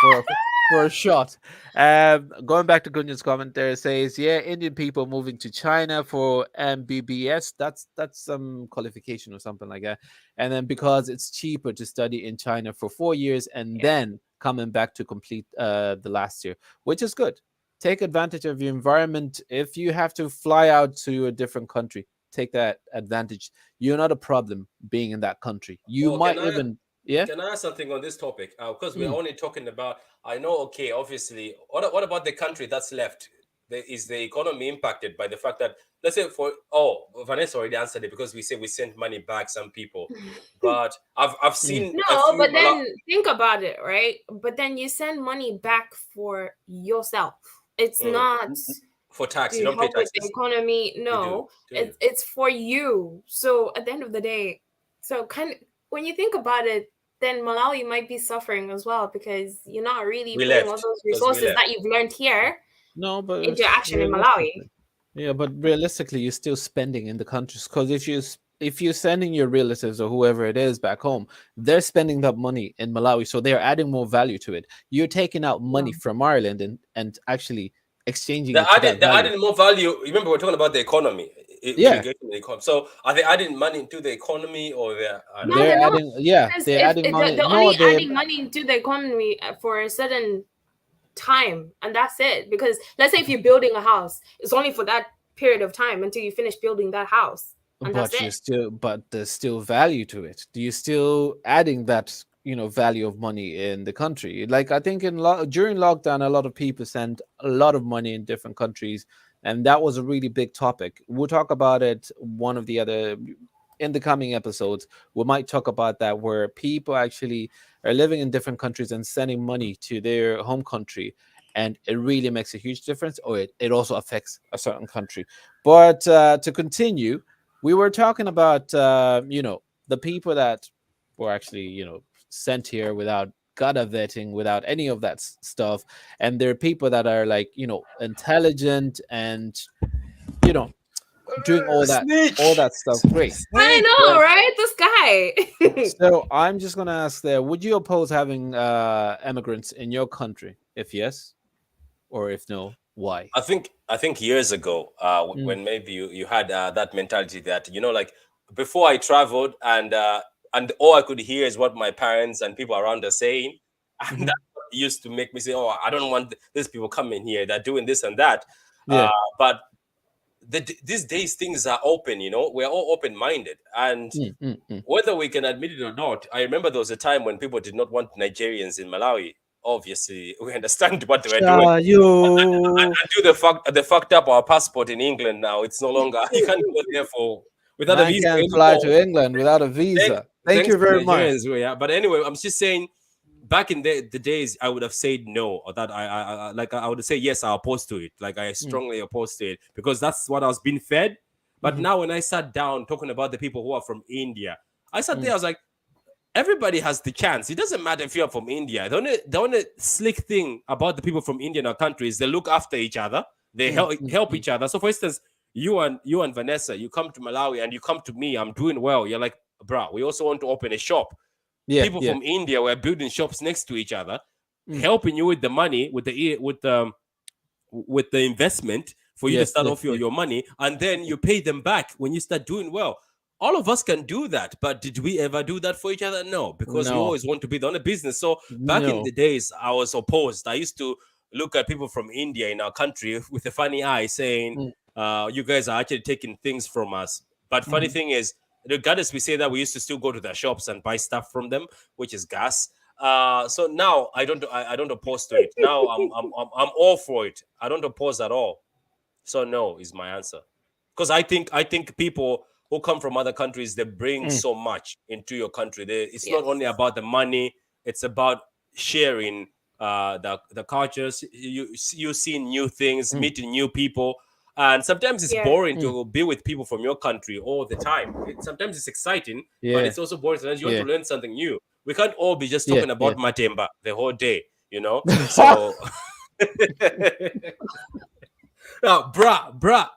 for for a shot. Going back to Gunjan's comment there, it says, yeah, Indian people moving to China for MBBS. That's some qualification or something like that. And then because it's cheaper to study in China for 4 years and Yeah. then coming back to complete the last year, which is good. Take advantage of your environment. If you have to fly out to a different country, take that advantage. You're not a problem being in that country. You Oh, might even, yeah. can I ask something on this topic? Because we're Mm. only talking about, I know, okay, obviously, what about the country that's left? Is the economy impacted by the fact that, let's say Vanessa already answered it because we say we sent money back, some people. But I've seen a No, few but then think about it, right? But then you send money back for yourself. It's not for tax. You to don't pay help with the taxes. economy. You No, do. it's for you. So at the end of the day, so kind of when you think about it, then Malawi might be suffering as well because you're not really We putting all left those because we resources left. that you've learned here No, but into it's action in Malawi. yeah, but realistically, you're still spending in the countries because if you're sending your relatives or whoever it is back home, they're spending that money in Malawi, so they're adding more value to it. You're taking out money from Ireland and actually exchanging it to that They're value. adding more value. Remember, we're talking about the economy. Yeah, Irrigation the economy. So are they adding money into the economy or they're No, they're they're not. adding. Yeah, Because they're if adding money. they're No, only they adding money into the economy for a certain time, and that's it. Because let's say if you're building a house, it's only for that period of time until you finish building that house, and that's but it. but there's still value to it. Do you still adding that value of money in the country? Like I think during lockdown, a lot of people sent a lot of money in different countries, and that was a really big topic. We'll talk about it one of the other in the coming episodes. We might talk about that where people actually are living in different countries and sending money to their home country, and it really makes a huge difference, or it also affects a certain country. But to continue, we were talking about the people that were actually sent here without gutter vetting, without any of that stuff. And there are people that are like, intelligent and, you know, doing all Snitch. that stuff. Great. I Snitch. know, right? This guy. So I'm just gonna ask there: would you oppose having immigrants in your country? If yes, or if no, why? I think years ago, Mm, when maybe you had that mentality that like before I traveled and all I could hear is what my parents and people around are saying, and mhm. that used to make me say, "Oh, I don't want these people coming here. They're doing this and that." Yeah. But these days things are open. We're all open-minded, and Mm, mm, mm. whether we can admit it or not, I remember there was a time when people did not want Nigerians in Malawi. Obviously, we understand what they were doing. Shayo. And do the fucked up our passport in England now. It's no longer you can't go there for without a Man visa can't fly anymore. to England without a Thanks, visa. Thank thanks you to very much. Nigerians, yeah. But anyway, I'm just saying, back in the days, I would have said no, or that I would say yes, I oppose to it. Like I Mm, strongly oppose to it because that's what I was being fed. But mhm, now when I sat down talking about the people who are from India, I sat there, mm, I was like, everybody has the chance. It doesn't matter if you're from India. The only slick thing about the people from India in our country is they look after each other. They mm, help mm. each other. So, for instance, you and Vanessa, you come to Malawi and you come to me. I'm doing well. You're like, bro, we also want to open a shop. Yeah, People yeah. from India were building shops next to each other, Mm, helping you with the money, with the investment for you to yeah, start yeah, off yeah. your money, and then you pay them back when you start doing well. All of us can do that, but did we ever do that for each other? No, because we No, always want to be the only business. So back in no. the days, I was opposed. I used to look at people from India in our country with a funny eye, saying, Mm, "You guys are actually taking things from us." But funny mhm. thing is, regardless, we say that we used to still go to their shops and buy stuff from them, which is gas. So now I don't oppose to it. Now I'm all for it. I don't oppose at all. So no is my answer. Because I think people who come from other countries, they bring Mm, so much into your country. It's not only Yes. about the money, it's about sharing the cultures. You see new things, mm, meeting new people. And sometimes it's Yeah. boring mm. to be with people from your country all the time. Sometimes it's exciting, but Yeah, it's also boring. Sometimes you want to yeah, learn something new. We can't all be just yeah, talking yeah. about Matemba the whole day. So now, bruh,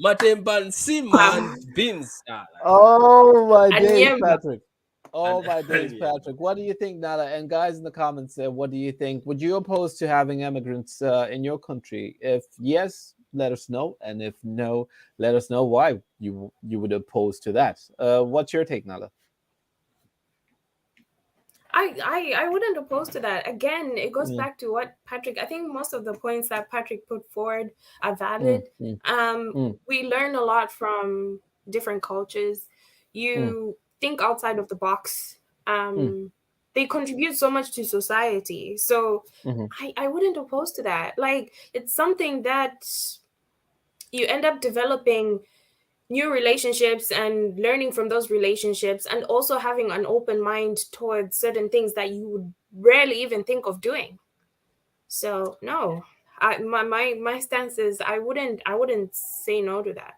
Matemba and Simon Beans. Oh my And days, Yemba. Patrick. And, Oh my days, yeah. Patrick. What do you think, Nala? And guys in the comments, what do you think? Would you oppose to having immigrants in your country? If yes, let us know, and if no, let us know why you would oppose to that. What's your take, Nala? I wouldn't oppose to that. Again, it goes Mm, back to what Patrick, I think most of the points that Patrick put forward are mm, valid. mm, mm, We learn a lot from different cultures. mm, You think outside of the box. mm, They contribute so much to society. So mhm, I wouldn't oppose to that. Like, it's something that you end up developing new relationships and learning from those relationships, and also having an open mind towards certain things that you would rarely even think of doing. So no, my stance is I wouldn't say no to that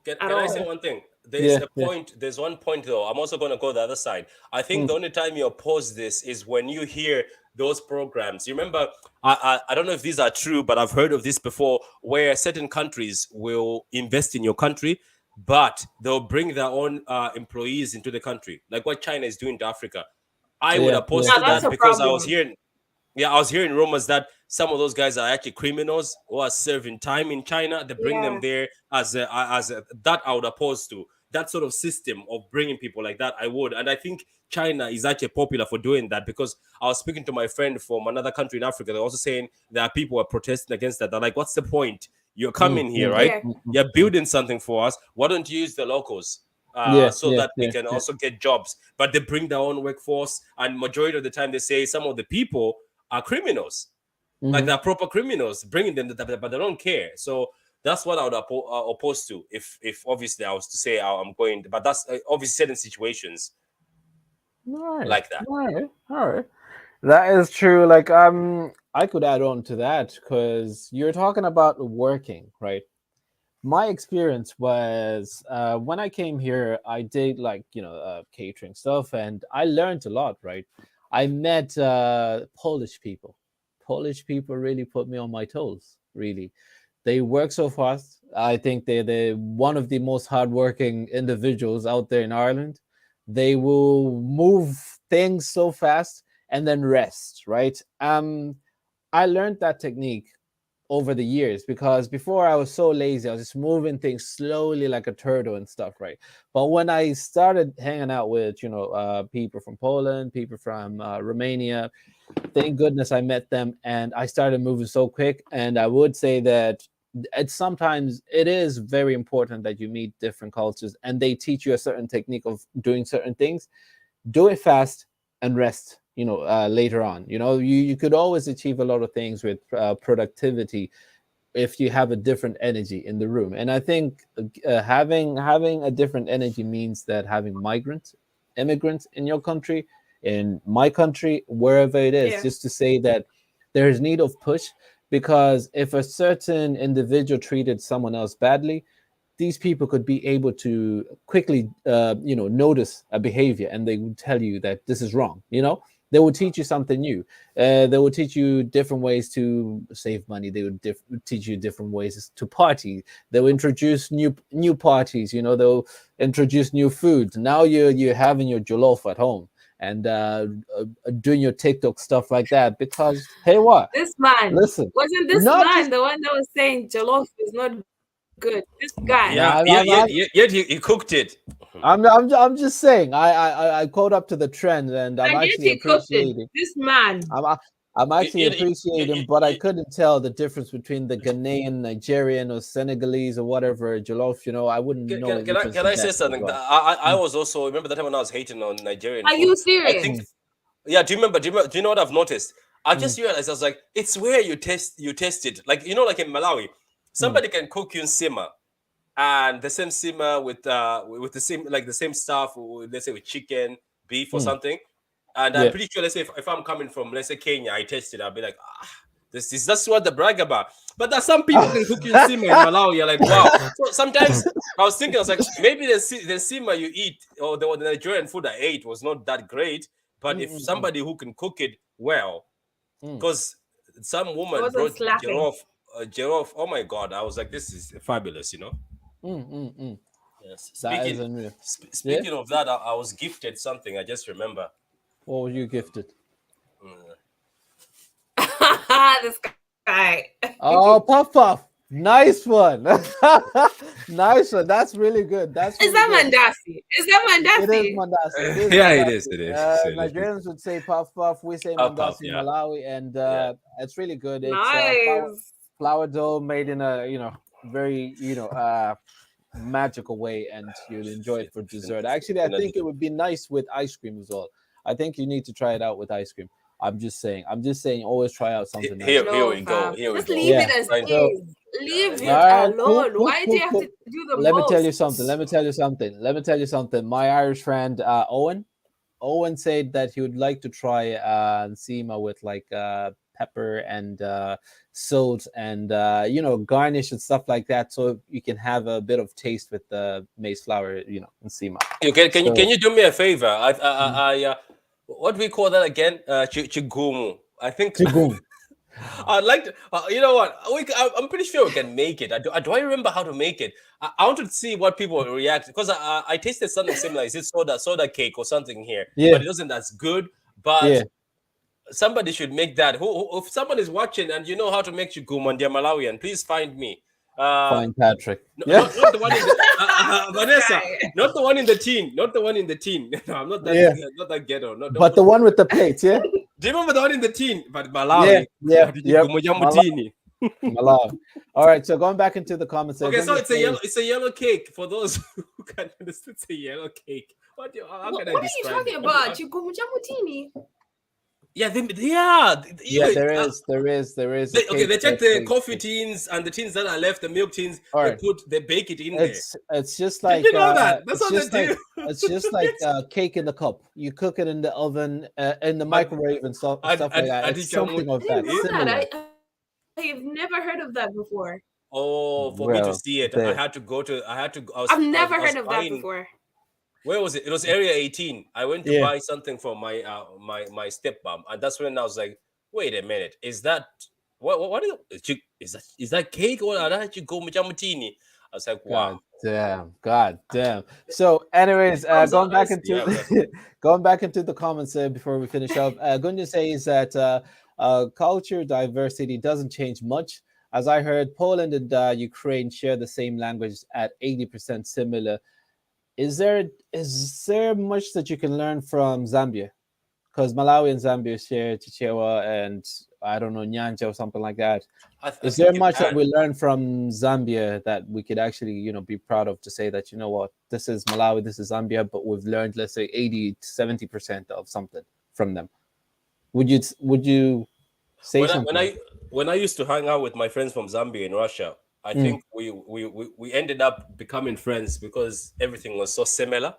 Can, at can I say all. one thing? There's yeah, a yeah. point. There's one point though. I'm also going to go the other side. I think Mm, the only time you oppose this is when you hear those programs. You remember? I don't know if these are true, but I've heard of this before, where certain countries will invest in your country, but they'll bring their own employees into the country, like what China is doing to Africa. I would yeah, oppose yeah, Now to yeah. that's that a because I was problem. hearing yeah, I was hearing rumors that some of those guys are actually criminals who are serving time in China. They bring them Yeah. there as a that I would oppose to that sort of system of bringing people like that. I would, and I think China is actually popular for doing that because I was speaking to my friend from another country in Africa. They're also saying that people are protesting against that. They're like, "What's the point? You're Mm, coming here, mm, right? Yeah. mm, mm, You're mm. building something for us. Why don't you use the locals?" Yeah, So yeah, that we yeah, can yeah. also get jobs, but they bring their own workforce, and majority of the time they say some of the people are criminals, like Mhm. they're proper criminals, bringing them, but they don't care. So that's what I would oppose to if obviously I was to say I'm going, but that's obviously certain situations All right, like that. all right, all right. That is true. Like, I could add on to that because you're talking about working, right? My experience was when I came here, I did like catering stuff, and I learned a lot, right? I met Polish people. Polish people really put me on my toes. Really, they work so fast. I think they're one of the most hardworking individuals out there in Ireland. They will move things so fast and then rest. Right. I learned that technique over the years, because before I was so lazy, I was just moving things slowly like a turtle and stuff, right? But when I started hanging out with people from Poland, people from Romania, thank goodness I met them, and I started moving so quick. And I would say that it is very important that you meet different cultures and they teach you a certain technique of doing certain things. Do it fast and rest, later on. You could always achieve a lot of things with productivity if you have a different energy in the room. And I think having a different energy means that having immigrants in your country, in my country, wherever it is, just to say that there is need of push. Because if a certain individual treated someone else badly, these people could be able to quickly notice a behavior, and they would tell you that this is wrong. They will teach you something new. They will teach you different ways to save money. They would teach you different ways to party. They will introduce new parties. They'll introduce new foods. Now you're having your jollof at home and doing your TikTok stuff like that. Because hey, what? This man, listen, wasn't this man the one that was saying jollof is not good? This guy. Yet he cooked it. I'm just saying. I caught up to the trend, and I'm actually appreciating this man. I'm actually appreciating, but I couldn't tell the difference between the Ghanaian, Nigerian, or Senegalese or whatever jollof. I wouldn't know. Can I say something? Well. I was also, remember that time when I was hating on Nigerian. Are you serious? I think, yeah. Do you remember? Do you know what I've noticed? I just realized, I was like, it's where you test it. Like like in Malawi, somebody can cook you in sima, and the same sima with the same stuff. Let's say with chicken, beef, or something. And I'm pretty sure, let's say if I'm coming from, let's say, Kenya, I taste it, I'll be like, that's what they brag about. But there's some people can cook you sima in Malawi. You're like, wow. So sometimes I was like, maybe the sima you eat or the Nigerian food I ate was not that great. But if somebody who can cook it well, because some woman brought jollof. Oh my God. I was like, this is fabulous, Yes. Speaking of that, I was gifted something. I just remember. What were you gifted? This guy. Oh, Puff. Nice one. Nice one. That's really good. Is that Mandasi? Is that Mandasi? It is Mandasi. It is. Nigerians would say Puff. We say Mandasi in Malawi, and it's really good. It's nice. Flour dough made in a very magical way, and you'll enjoy it for dessert. Actually, I think it would be nice with ice cream as well. I think you need to try it out with ice cream. I'm just saying. Always try out something. Here we go. Just leave it as is. Leave it alone. Why do you have to do the most? Let me tell you something. My Irish friend Owen said that he would like to try nsima with like pepper and salt and garnish and stuff like that, so you can have a bit of taste with the maize flour, nsima. Can you do me a favor? I what do we call that again? Chigumu. I think. Chigumu. I'd like to. You know what? I'm pretty sure we can make it. Do I remember how to make it? I want to see what people react, because I tasted something similar. Is it soda cake or something here? Yeah. But it wasn't as good. But somebody should make that. If someone is watching and you know how to make chigumu and they're Malawian, please find me. Find Patrick. Not the one in the Vanessa. Not the one in the tin. No, I'm not that. Not that ghetto. But the one with the plates, yeah. Do you remember the one in the tin? But Malawi. Yeah. Malawi. All right. So going back into the comments. Okay, so it's a yellow cake for those who can understand. It's a yellow cake. What are you talking about? Chigumu. Yeah, there is. They check the coffee tins and the tins that are left, the milk tins. Right. They bake it in there. It's just like, did you know that? That's what they do. It's just like cake in the cup. You cook it in the oven, in the microwave and stuff like that. It's something of that. I've never heard of that before. Oh, for me to see it, I had to. I've never heard of that before. Where was it? It was Area 18. I went to Yeah. buy something for my my stepmom, and that's when I was like, "Wait a minute, is that what is that cake or that you go mujamutini?" I was like, "Wow, God damn. So, anyways, comes going out back nicely." into Yeah, going back into the comments before we finish up. Gunja says that culture diversity doesn't change much. As I heard, Poland and Ukraine share the same language at 80% similar. Is there much that you can learn from Zambia? Because Malawi and Zambia share Chichewa and I don't know Nyanja or something like that. I Is there think you much that can. we learn from Zambia that we could actually, be proud of to say that, you know what, this is Malawi, this is Zambia, but we've learned, let's say, 80 to 70% of something from them. Would you say When I when something? I when I used to hang out with my friends from Zambia and Russia, I Mm. think we ended up becoming friends because everything was so similar.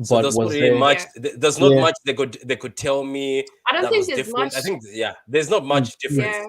So But there's not was really there? much. Yeah. There's not Yeah. much they could tell me I don't that was think there's different. I much. think there's not Mm. much difference. Yeah,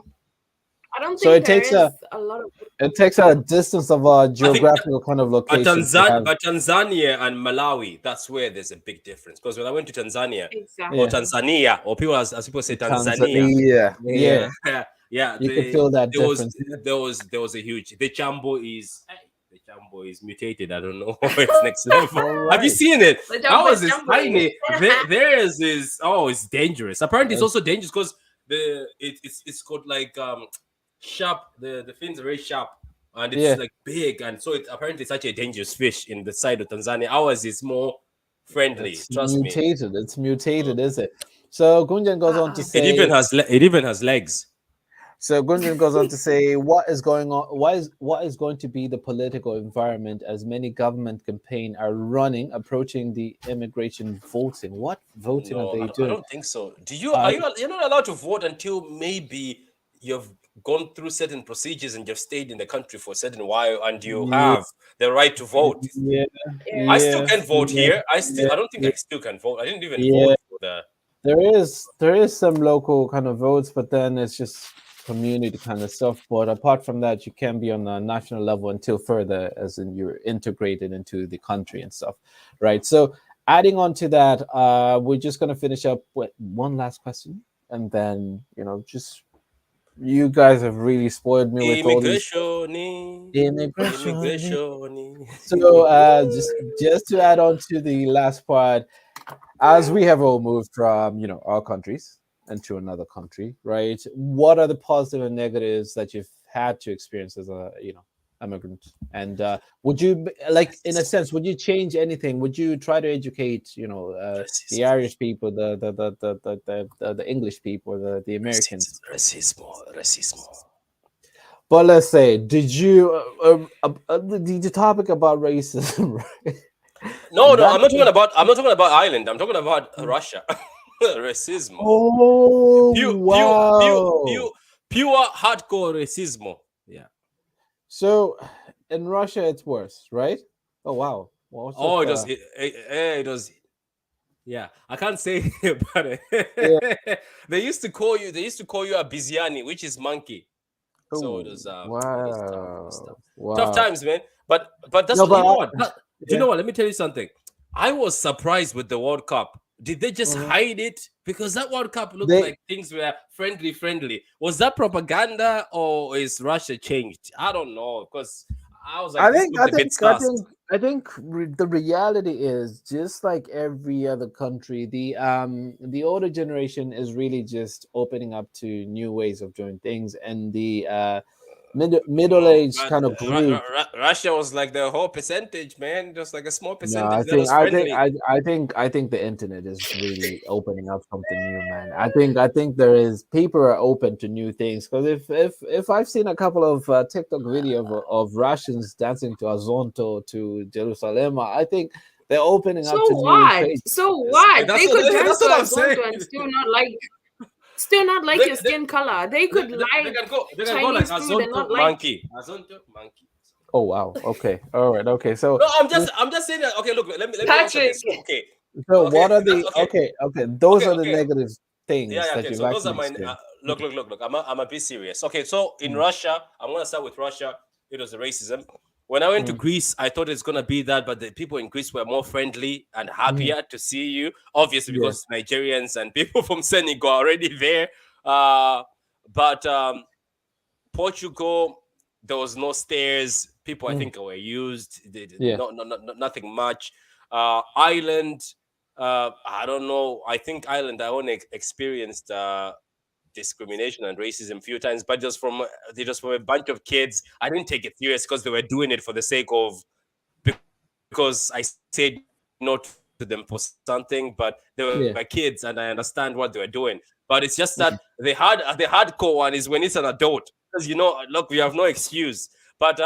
I don't So think it there takes is a lot of. a distance of a I think geographical kind of location to have. But Tanzania and Malawi, that's where there's a big difference. Because when I went to Tanzania or Yeah. Exactly. Tanzania, or people as people say Tanzania, Tanzania. yeah, Yeah. yeah, You could feel that there was difference. there was a huge the jumbo is mutated. I don't know. It's next level. All Have you right. seen it? The That jumbo was is this jumbling. tiny. Theirs is it's dangerous. Apparently, it's also dangerous because it's got like sharp. The fins are very sharp and it's Yeah. like big, and so it apparently it's such a dangerous fish in the side of Tanzania. Ours is more friendly. It's Trust me. mutated. It's mutated, is it? So Gunjan goes on to Uh-uh. say. It even has legs. So Gunjan goes on to say, what is going on? What is going to be the political environment as many government campaign are running, approaching the immigration voting? What voting are No, they I doing? don't think so. Do you Uh, you're not allowed to vote until maybe you've gone through certain procedures and you've stayed in the country for a certain while and you yeah, have the right to vote. yeah, Yeah. I still yeah, can't vote yeah, here. yeah, I don't think yeah, I still can vote. I didn't even vote yeah. for the There is some local kind of votes, but then it's just community kind of stuff. But apart from that, you can be on a national level until further, as in you're integrated into the country and stuff, right? So adding on to that, we're just gonna finish up with one last question, and then just you guys have really spoiled me with all these immigration. immigration. Immigration. So just to add on to the last part, as we have all moved from our countries into another country, right? What are the positive and negatives that you've had to experience as a immigrant? And would you like, in a sense, would you change anything? Would you try to educate the Racismo. Irish people, the English people, the Americans? Racismo. But let's say, did you the topic about racism, right? No, That I'm not talking about Ireland. I'm talking about Russia. Racismo. Oh Pure, pure, pure, wow. pure, pure hardcore racismo. Yeah. So in Russia it's worse, right? Oh wow. Well, what's Oh, up? it was. Yeah, I can't say, but Yeah. they used to call you a biziani, which is monkey. So Oh it was tough. It was tough. wow. Tough Wow. times, man. But that's No, what you but know what. Do you yeah. know what? Let me tell you something. I was surprised with the World Cup. Did they just Mhm. hide it? Because that World Cup looked They like things were friendly. Was that propaganda or is Russia changed? I don't know. Because I was like, I this think I looked a bit think I sus. think I think the reality is just like every other country, the older generation is really just opening up to new ways of doing things, and the middle No, aged but kind of group. Russia was like the whole percentage, man. Just like a small No, percentage that was friendly. I think the internet is really opening up something new, man. I think there is people are open to new things because if I've seen a couple of TikTok video of Russians dancing to Azonto to Jerusalem, I think they're opening So up to new what? faiths. So what? That's They could dance that's to what I'm saying. Azonto and still not like They, your they, skin color. They they, could they like they can go like Chinese food and Azonto not like. monkey. Azonto monkey. Oh wow, okay, all right, okay. So No, I'm just saying that. Okay, look, let me answer Patrick. this. Okay, what are that's the okay. Okay? Those are the Okay. negative Yeah, things yeah, that okay. you've So those are actually my experienced. look. I'm a bit serious. Okay, so in Russia, I'm gonna start with Russia. It was the racism. When I went to Greece, I thought it's gonna be that, but the people in Greece were more friendly and happier to see you. Obviously, because Nigerians and people from Senegal are already there. But Portugal, there was no stairs. People, I think, were used. Nothing much. Ireland, I don't know. I think Ireland, I only experienced discrimination and racism a few times, but just from a bunch of kids. I didn't take it serious because they were doing it for the sake of, because I said no to them for something, but they were my kids and I understand what they were doing. But it's just that the hardcore one is when it's an adult, because look, we have no excuse. But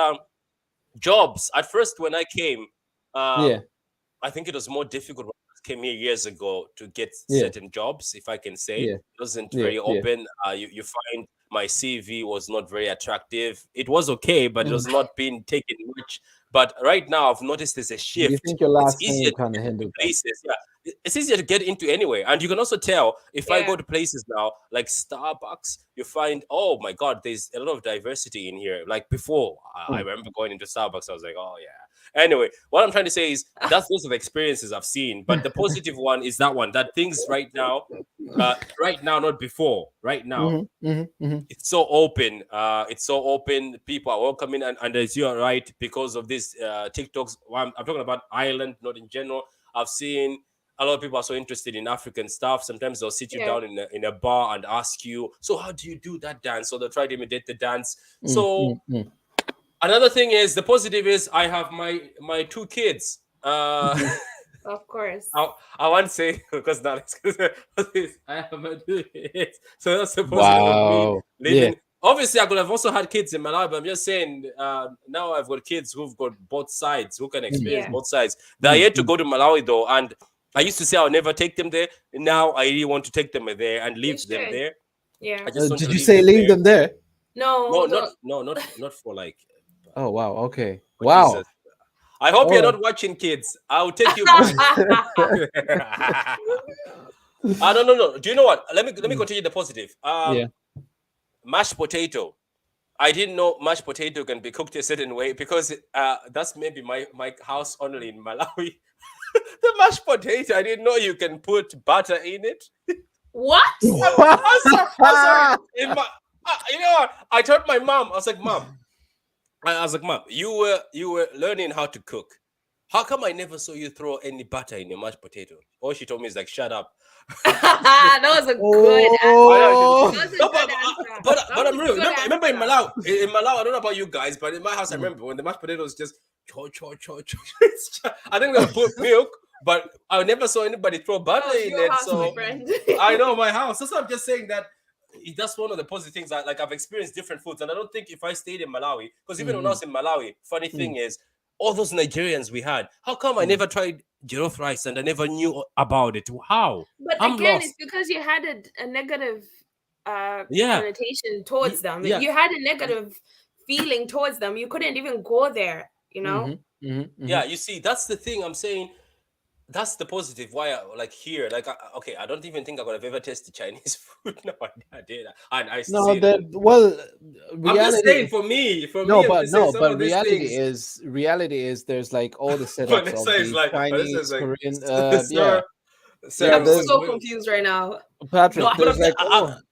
jobs at first when I came, I think it was more difficult when I came here years ago to get certain jobs, if I can say. It wasn't very open. You find my CV was not very attractive. It was okay, but it was not being taken much. But right now, I've noticed there's a shift. You think your last it's easier kind of to get into hindered places. Yeah, it's easier to get into anyway. And you can also tell if I go to places now, like Starbucks, you find, oh my God, there's a lot of diversity in here. Like before, I remember going into Starbucks, I was like, oh yeah. Anyway, what I'm trying to say is that's those are the experiences I've seen. But the positive one is that things right now, not before. Right now, it's so open. It's so open. People are welcoming, and as you are right, because of this TikToks. I'm talking about Ireland, not in general. I've seen a lot of people are so interested in African stuff. Sometimes they'll sit you down in a bar and ask you, so how do you do that dance? So they'll try to imitate the dance. So another thing is, the positive is I have my two kids. Of course. I won't say because now I have my two kids. So that's the positive of me living. Obviously, I could have also had kids in my life, but I'm just saying now I've got kids who've got both sides, who can experience both sides. They're yet to go to Malawi though, and I used to say I'll never take them there. Now I really want to take them there and leave them there. Yeah. I just want Did to you say leave them there? No, not for like. Oh wow, okay, wow. Jesus. I hope you're not watching, kids. I'll take you back. No. Do you know what? Let me continue the positive. Mashed potato. I didn't know mashed potato can be cooked a certain way because that's maybe my house only in Malawi. The mashed potato, I didn't know you can put butter in it. What? I'm sorry. You know what? I told my mom, I was like, Mom, you were learning how to cook. How come I never saw you throw any butter in your mashed potato? All she told me is like, shut up. That was a good answer. But I'm real. Remember in Malawi, I don't know about you guys, but in my house, I remember when the mashed potato was just cho. I think they'll put milk, but I never saw anybody throw butter in it. House, so I know my house. That's why I'm just saying that. That's one of the positive things. I've experienced different foods, and I don't think if I stayed in Malawi, because even when I was in Malawi, funny thing is, all those Nigerians we had, how come I never tried jollof rice and I never knew about it? How? But I'm again, lost. it's because you had a negative connotation towards them. You had a negative feeling towards them. You couldn't even go there, you know? Yeah, you see, that's the thing I'm saying. That's the positive. Why, here, I don't even think I could have ever tasted Chinese food. No, I did. And I no, reality. I'm just saying for me. Reality is there's like all the setups of the Chinese, Korean. I'm so confused right now. Patrick,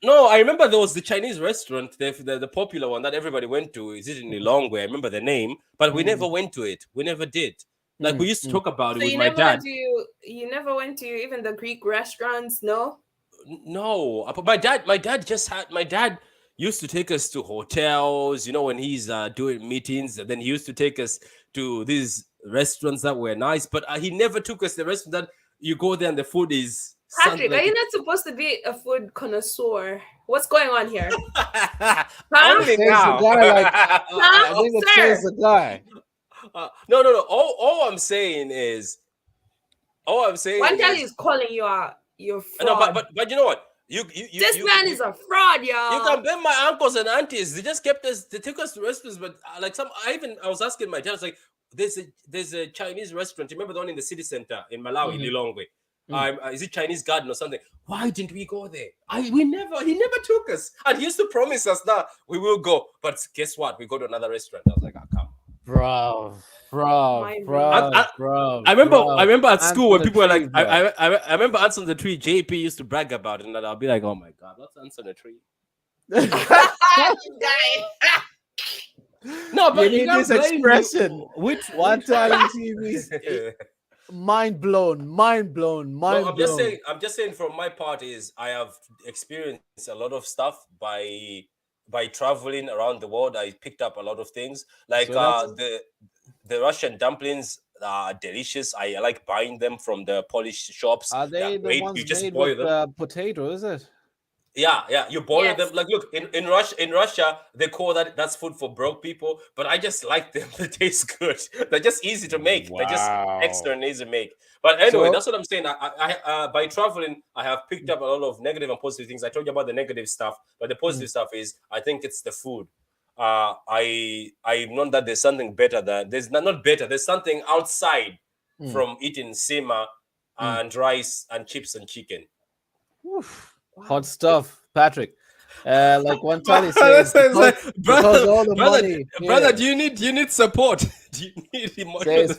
no, I remember there was the Chinese restaurant, the popular one that everybody went to. Is it in Lilongwe? I remember the name, but we never went to it. We never did. We used to talk about it with my dad. You never went to even the Greek restaurants, no? No, but my dad used to take us to hotels, when he's doing meetings, and then he used to take us to these restaurants that were nice, but he never took us to the restaurant that you go there and the food is... Patrick, are you not supposed to be a food connoisseur? What's going on here? Only now. I think it says the guy. No. All I'm saying is. One guy is calling you out. You're fraud. No, but you know what? This man is a fraud, y'all. You can blame my uncles and aunties. They just kept us. They took us to restaurants, but I was asking my dad. I was like, "There's a Chinese restaurant. You remember the one in the city center in Malawi, Lilongwe? Is it Chinese Garden or something? Why didn't we go there? He never took us, and he used to promise us that we will go. But guess what? We go to another restaurant. I was like, oh, come on. bro, bro, Mind blowing. bro, bro, I bro. remember at Ants school on when the people were tree, like, bro. I remember ants on the tree. JP used to brag about it, and I'll be like, oh my god, what's ants on a tree? This guy. No, You but you need can't this blame me. expression. Which One time in TV's no, mind blown, mind blown, mind blown. I'm just saying from my part is I have experienced a lot of stuff by traveling around the world. I picked up a lot of things. Like So that's the Russian dumplings are delicious. I like buying them from the Polish shops. are They're they the great. You ones just made with boil them. potato? Is it? Yeah. You boil them. Yes. Like, look, in Russia, they call that's food for broke people. But I just like them. They taste good. They're just easy to make. They're just extra Wow. and easy to make. But anyway, So that's what I'm saying. By traveling, I have picked up a lot of negative and positive things. I told you about the negative stuff, but the mm, positive stuff is I think it's the food. I've known that there's something better that there's not better. There's something outside mm, from eating sima mm. and rice and chips and chicken. Oof. Hot Wow. stuff, Patrick. Like one Tali says, It's like, because all the brother, money brother, here. do you need support? Do you need emotional? Says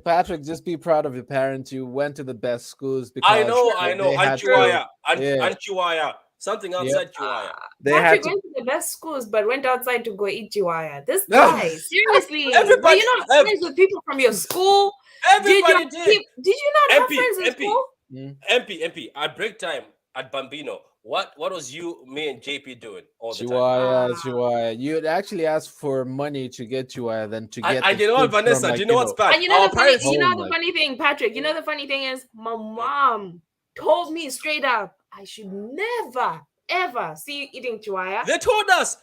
Patrick, just be proud of your parents. You went to the best schools I because know, they and had True. to. Chihuahua, Yeah, and Chihuahua, something yep. outside Chihuahua. They had Patrick to. went to the best schools, but went outside to go eat jiwaya. This guy, seriously. Were Everybody, you not friends with people from your school? everybody did. Did you not have MP, friends in MP, school? Mm. MP. At break time at Bambino, what was you, me, and JP doing all the time? Chihuahua. You'd actually ask for money to get Chihuahua than to get And the you know what, food from, Vanessa? Do like, you know what's bad? And Our parents. you know home. the Like, funny thing, Patrick. You know the funny thing is, my mom told me straight up, I should never ever see you eating chihuahua. They told us.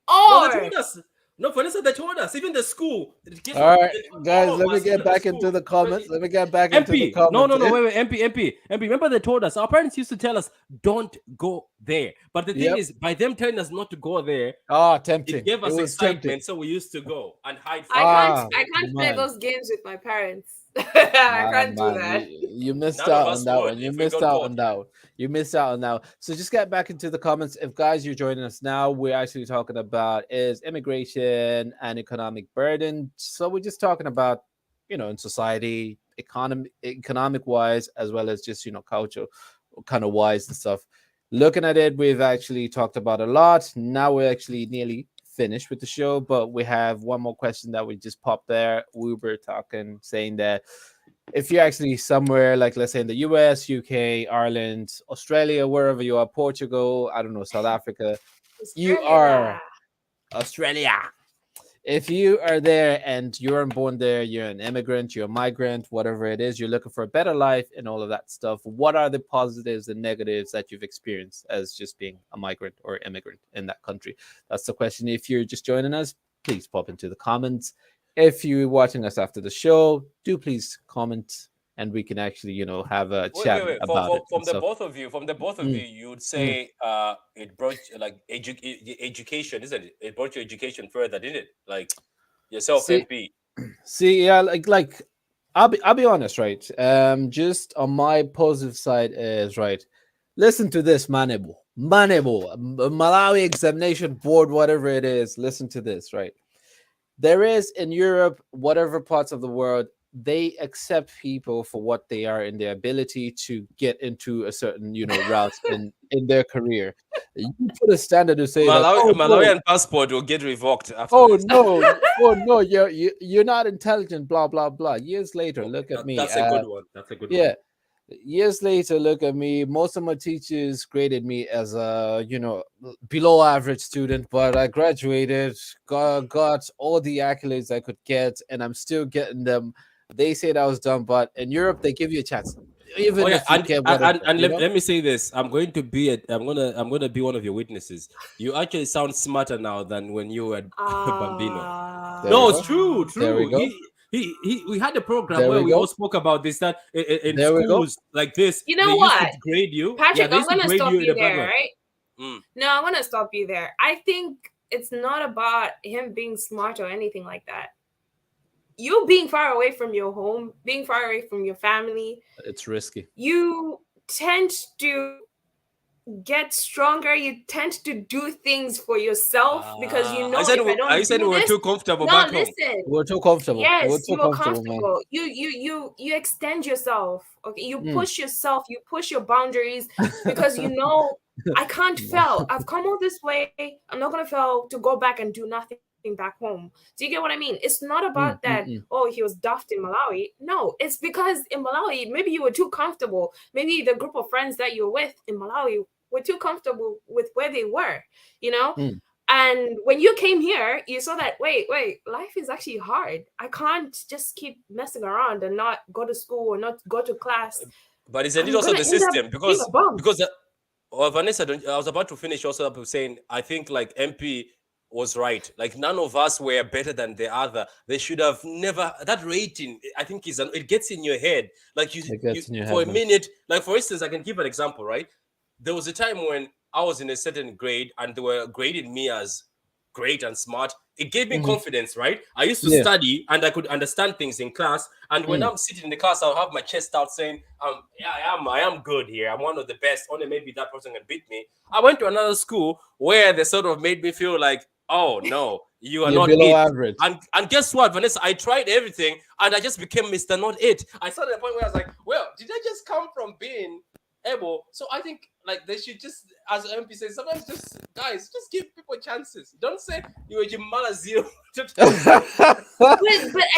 No, they Or told us. No, Vanessa, they told us. Even the school. Guess all what? right, They told guys, all of let me us, even get at the back into school. the comments. Let me get back into the MP, no, comments. wait, MP. Remember they told us. Our parents used to tell us, "Don't go there." But the thing Yep. is, by them telling us not to go there, Ah, it tempting. gave It us was tempting. excitement, so we used to go and hide from. Ah, I can't play man. those games with my parents. I can't do Man, that. you missed None of out on us that would one. You if we missed got out caught. on that one. You missed out on that one. So just get back into the comments. If guys you're joining us now, we're actually talking about is immigration and economic burden. So we're just talking about, in society, economic wise, as well as just, culture kind of wise and stuff. Looking at it, we've actually talked about a lot. Now we're actually nearly finished with the show, but we have one more question that we just popped there. We were talking, saying that if you're actually somewhere like, let's say, in the US, UK, Ireland, Australia, wherever you are, Portugal, I don't know, South Africa, you are Australia. If you are there and you're born there, you're an immigrant, you're a migrant, whatever it is, you're looking for a better life and all of that stuff. What are the positives and negatives that you've experienced as just being a migrant or immigrant in that country? That's the question. If you're just joining us, please pop into the comments. If you're watching us after the show, do please comment and we can actually, have a chat Wait. about it. From And the stuff. both of you, you would Mm. say it brought like education, isn't it? It brought your education further, didn't it? Like yourself, See, MP. yeah, like I'll be honest, right? Just on my positive side is right. Listen to this, Manebo, Malawi Examination Board, whatever it is. Listen to this, right? There is in Europe, whatever parts of the world, they accept people for what they are in their ability to get into a certain, route in their career. You put a standard to say that, oh no, Malawian passport will get revoked after oh this. no, oh no, you're not intelligent, blah blah blah. Years later, Okay, look at me. that's a good one. That's a good one. Yeah, years later, look at me. Most of my teachers graded me as a, below average student, but I graduated, got all the accolades I could get, and I'm still getting them. They said I was dumb, but in Europe, they give you a chance, even Oh yeah, if you get whatever, and let me say this. I'm gonna be one of your witnesses. You actually sound smarter now than when you were Bambino. There we No, it's go. true, There we true. go. We had a program There where we we all go. spoke about this, that in There we go. schools like this, You they know used to what? grade you. Patrick, They I'm used to gonna grade stop you in you a bad there, way. right? Mm. No, I want to stop you there. I think it's not about him being smart or anything like that. You being far away from your home, being far away from your family, It's risky. you tend to get stronger. You tend to do things for yourself because you know if I don't said do we were this, too comfortable no, back home. listen. We're too comfortable. We're Yes, too you were comfortable, man. comfortable. You extend yourself. Okay, you push yourself. You push your boundaries because you know I can't fail. I've come all this way. I'm not gonna fail to go back and do nothing back home. Do you get what I mean? It's not about that. Oh, he was daft in Malawi. No, it's because in Malawi maybe you were too comfortable. Maybe the group of friends that you're with in Malawi were too comfortable with where they were. You know. And when you came here, you saw that, wait, life is actually hard. I can't just keep messing around and not go to school or not go to class. But isn't it also the system? Because Vanessa, I was about to finish also up with saying, I think like MP was right. Like none of us were better than the other. They should have never, that rating, I think it gets in your head. Like for a minute, like for instance, I can give an example, right? There was a time when I was in a certain grade and they were grading me as great and smart. It gave me confidence, right? I used to study and I could understand things in class. And when I'm sitting in the class, I'll have my chest out saying, yeah, I am good here. I'm one of the best. Only maybe that person can beat me. I went to another school where they sort of made me feel like, oh no, you are not below it. Average. And guess what, Vanessa? I tried everything and I just became Mr. Not It. I saw the point where I was like, well, did I just come from being able? So I think like they should just, as MP says, sometimes just guys, just give people chances. Don't say you were Jimala Zero. but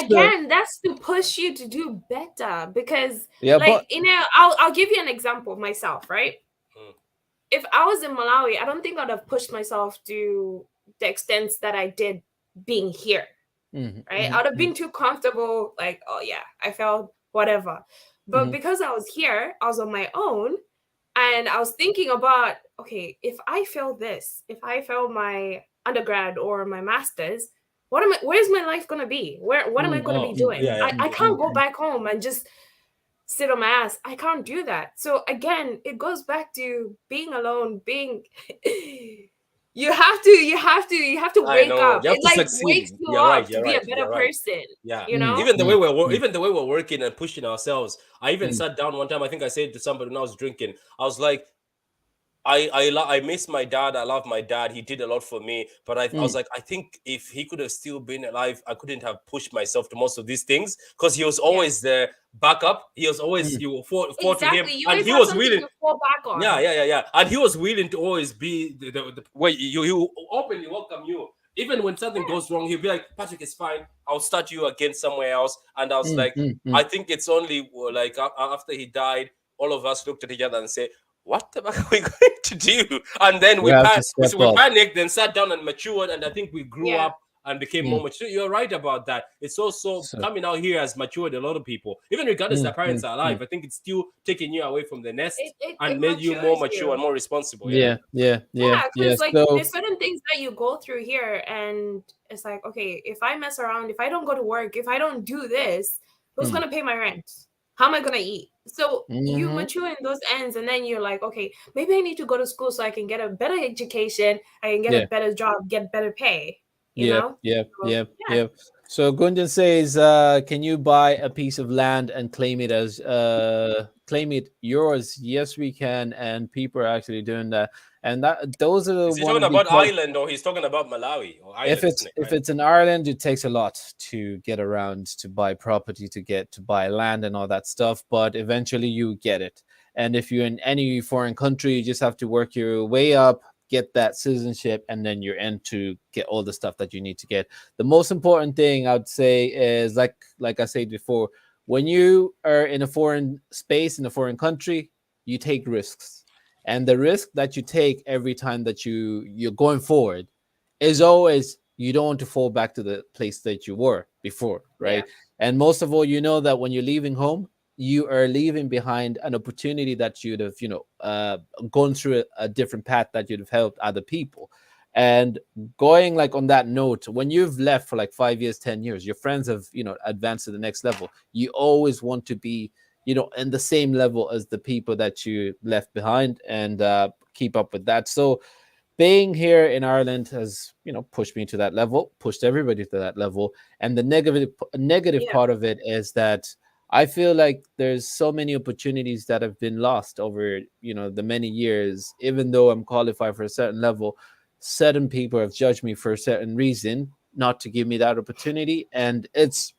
again, that's to push you to do better because I'll give you an example of myself, right? If I was in Malawi, I don't think I'd have pushed myself to the extent that I did being here. Right? I'd have been too comfortable, like, oh yeah, I felt whatever. But because I was here, I was on my own. And I was thinking about, okay, if I fail this, if I fail my undergrad or my master's, where's my life gonna be? What am I gonna be doing? I can't go back home and just sit on my ass. I can't do that. So again, it goes back to being alone, being you have to wake up. You have it to like succeed. wakes you You're up right, to be a better person. Yeah. You know? Even the way we're working and pushing ourselves. I even sat down one time, I think I said to somebody when I was drinking, I was like, I miss my dad. I love my dad. He did a lot for me. But I was like, I think if he could have still been alive, I couldn't have pushed myself to most of these things because he was always the backup. He was always you fought to him, You and he was willing to fall back on. Yeah. And he was willing to always be the way you openly welcome you. Even when something goes wrong, he'll be like, Patrick, it's fine. I'll start you again somewhere else. And I was like, I think it's only like after he died, all of us looked at each other and said, what the fuck are we going to do? And then we panicked, then sat down and matured. And I think we grew up and became more mature. You're right about that. It's also coming out here has matured a lot of people. Even regardless their parents are alive, I think it's still taking you away from the nest and made you more mature and more responsible. Because like there's certain things that you go through here and it's like, okay, if I mess around, if I don't go to work, if I don't do this, who's going to pay my rent? How am I going to eat? So you mature in those ends and then you're like, okay, maybe I need to go to school so I can get a better education. I can get a better job, get better pay. You know? So Gunjan says, can you buy a piece of land and claim it as claim it yours? Yes, we can. And people are actually doing that. And those are the Is he talking about Ireland or he's talking about Malawi? Or Ireland, if it's in Ireland, it takes a lot to get around to buy property, to buy land and all that stuff. But eventually you get it. And if you're in any foreign country, you just have to work your way up, get that citizenship, and then you're in to get all the stuff that you need to get. The most important thing I'd say is like I said before, when you are in a foreign space, in a foreign country, you take risks. And the risk that you take every time that you're going forward is always you don't want to fall back to the place that you were before, right? And most of all, you know that when you're leaving home, you are leaving behind an opportunity that you'd have, gone through a different path that you'd have helped other people. And going like on that note, when you've left for like 5 years, 10 years, your friends have, advanced to the next level. You always want to be, in the same level as the people that you left behind and keep up with that. So being here in Ireland has, pushed me to that level, pushed everybody to that level. And the negative part of it is that I feel like there's so many opportunities that have been lost over, the many years. Even though I'm qualified for a certain level, certain people have judged me for a certain reason, not to give me that opportunity, and it's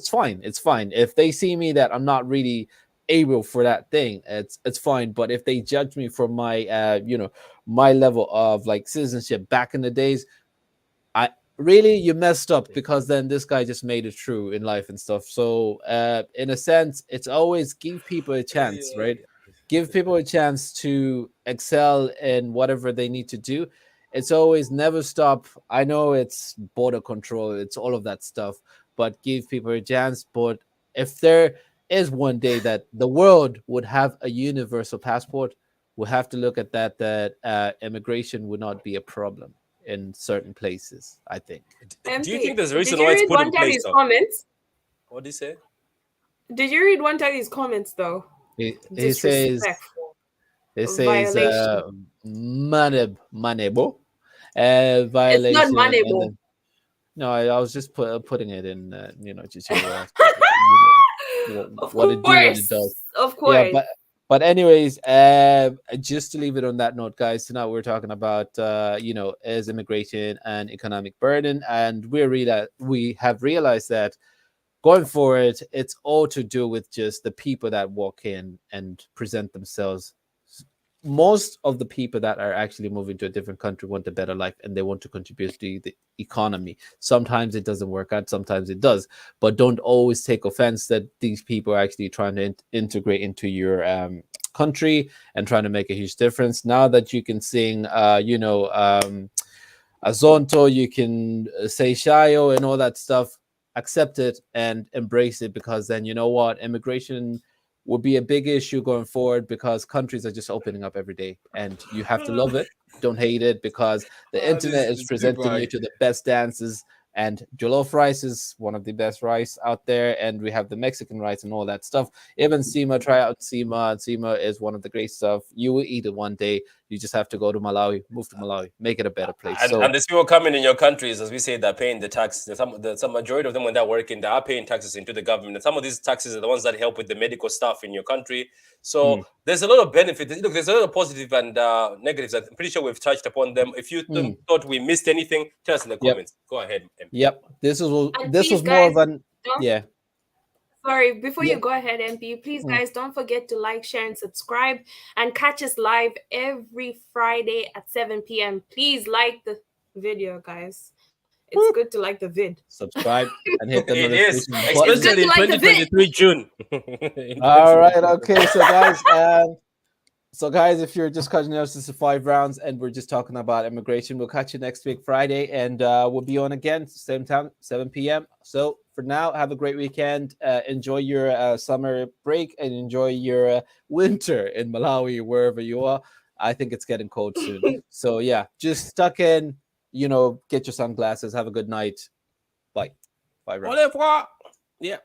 fine. It's fine if they see me that I'm not really able for that thing. It's fine. But if they judge me for my my level of like citizenship back in the days, I really, you messed up, because then this guy just made it true in life and stuff. So in a sense, it's always give people a chance, right? Give people a chance to excel in whatever they need to do. It's always never stop. I know it's border control, it's all of that stuff, but give people a chance. But if there is one day that the world would have a universal passport, we have to look at that immigration would not be a problem in certain places, I think. Do you think MP, there's a did reason you why it's read put in one place Tabby's though? comments? What do you say? Did you read one Tabby's comments though? He says, Disrespectful, it says violation. manebo It's not violation, and manable. then no, I was just putting it in just Of what it do, what it does. course, of Yeah, course. but anyways, just to leave it on that note, guys, tonight we're talking about is immigration and economic burden, and we have realized that going forward, it's all to do with just the people that walk in and present themselves. Most of the people that are actually moving to a different country want a better life, and they want to contribute to the economy. Sometimes it doesn't work out, sometimes it does, but don't always take offense that these people are actually trying to integrate into your country and trying to make a huge difference. Now that you can sing Azonto, you can say Shayo and all that stuff, accept it and embrace it, because then you know what, immigration will be a big issue going forward, because countries are just opening up every day, and you have to love it, don't hate it, because the internet is These people presenting are you to the best dances, and jollof rice is one of the best rice out there, and we have the Mexican rice and all that stuff. Even Sima, try out Sima, and Sima is one of the great stuff. You will eat it one day. You just have to go to Malawi, move to Malawi, make it a better place. and, So and these people coming in your countries, as we say, they're paying the tax. Some majority of them, when they're working, they are paying taxes into the government. And some of these taxes are the ones that help with the medical stuff in your country. So there's a lot of benefit. Look, there's a lot of positive and negatives. I'm pretty sure we've touched upon them. If you thought we missed anything, tell us in the yep, comments. Go ahead, MP. yep. And This please, was more guys, of an don't. yeah. Sorry, before Yeah. you go ahead, MP, please, guys, don't forget to like, share, and subscribe, and catch us live every Friday at 7 p.m. Please like the video, guys. It's good to like the vid. Subscribe and hit the It is, notification button. It's good especially to in like the vid. 2023 June. All right, okay. So guys, if you're just catching us, this is 5 rounds, and we're just talking about immigration. We'll catch you next week, Friday, and we'll be on again, same time, 7 p.m. So for now, have a great weekend. Enjoy your summer break, and enjoy your winter in Malawi, wherever you are. I think it's getting cold soon. So yeah, just stuck in, get your sunglasses. Have a good night. Bye. 5 rounds. Yeah.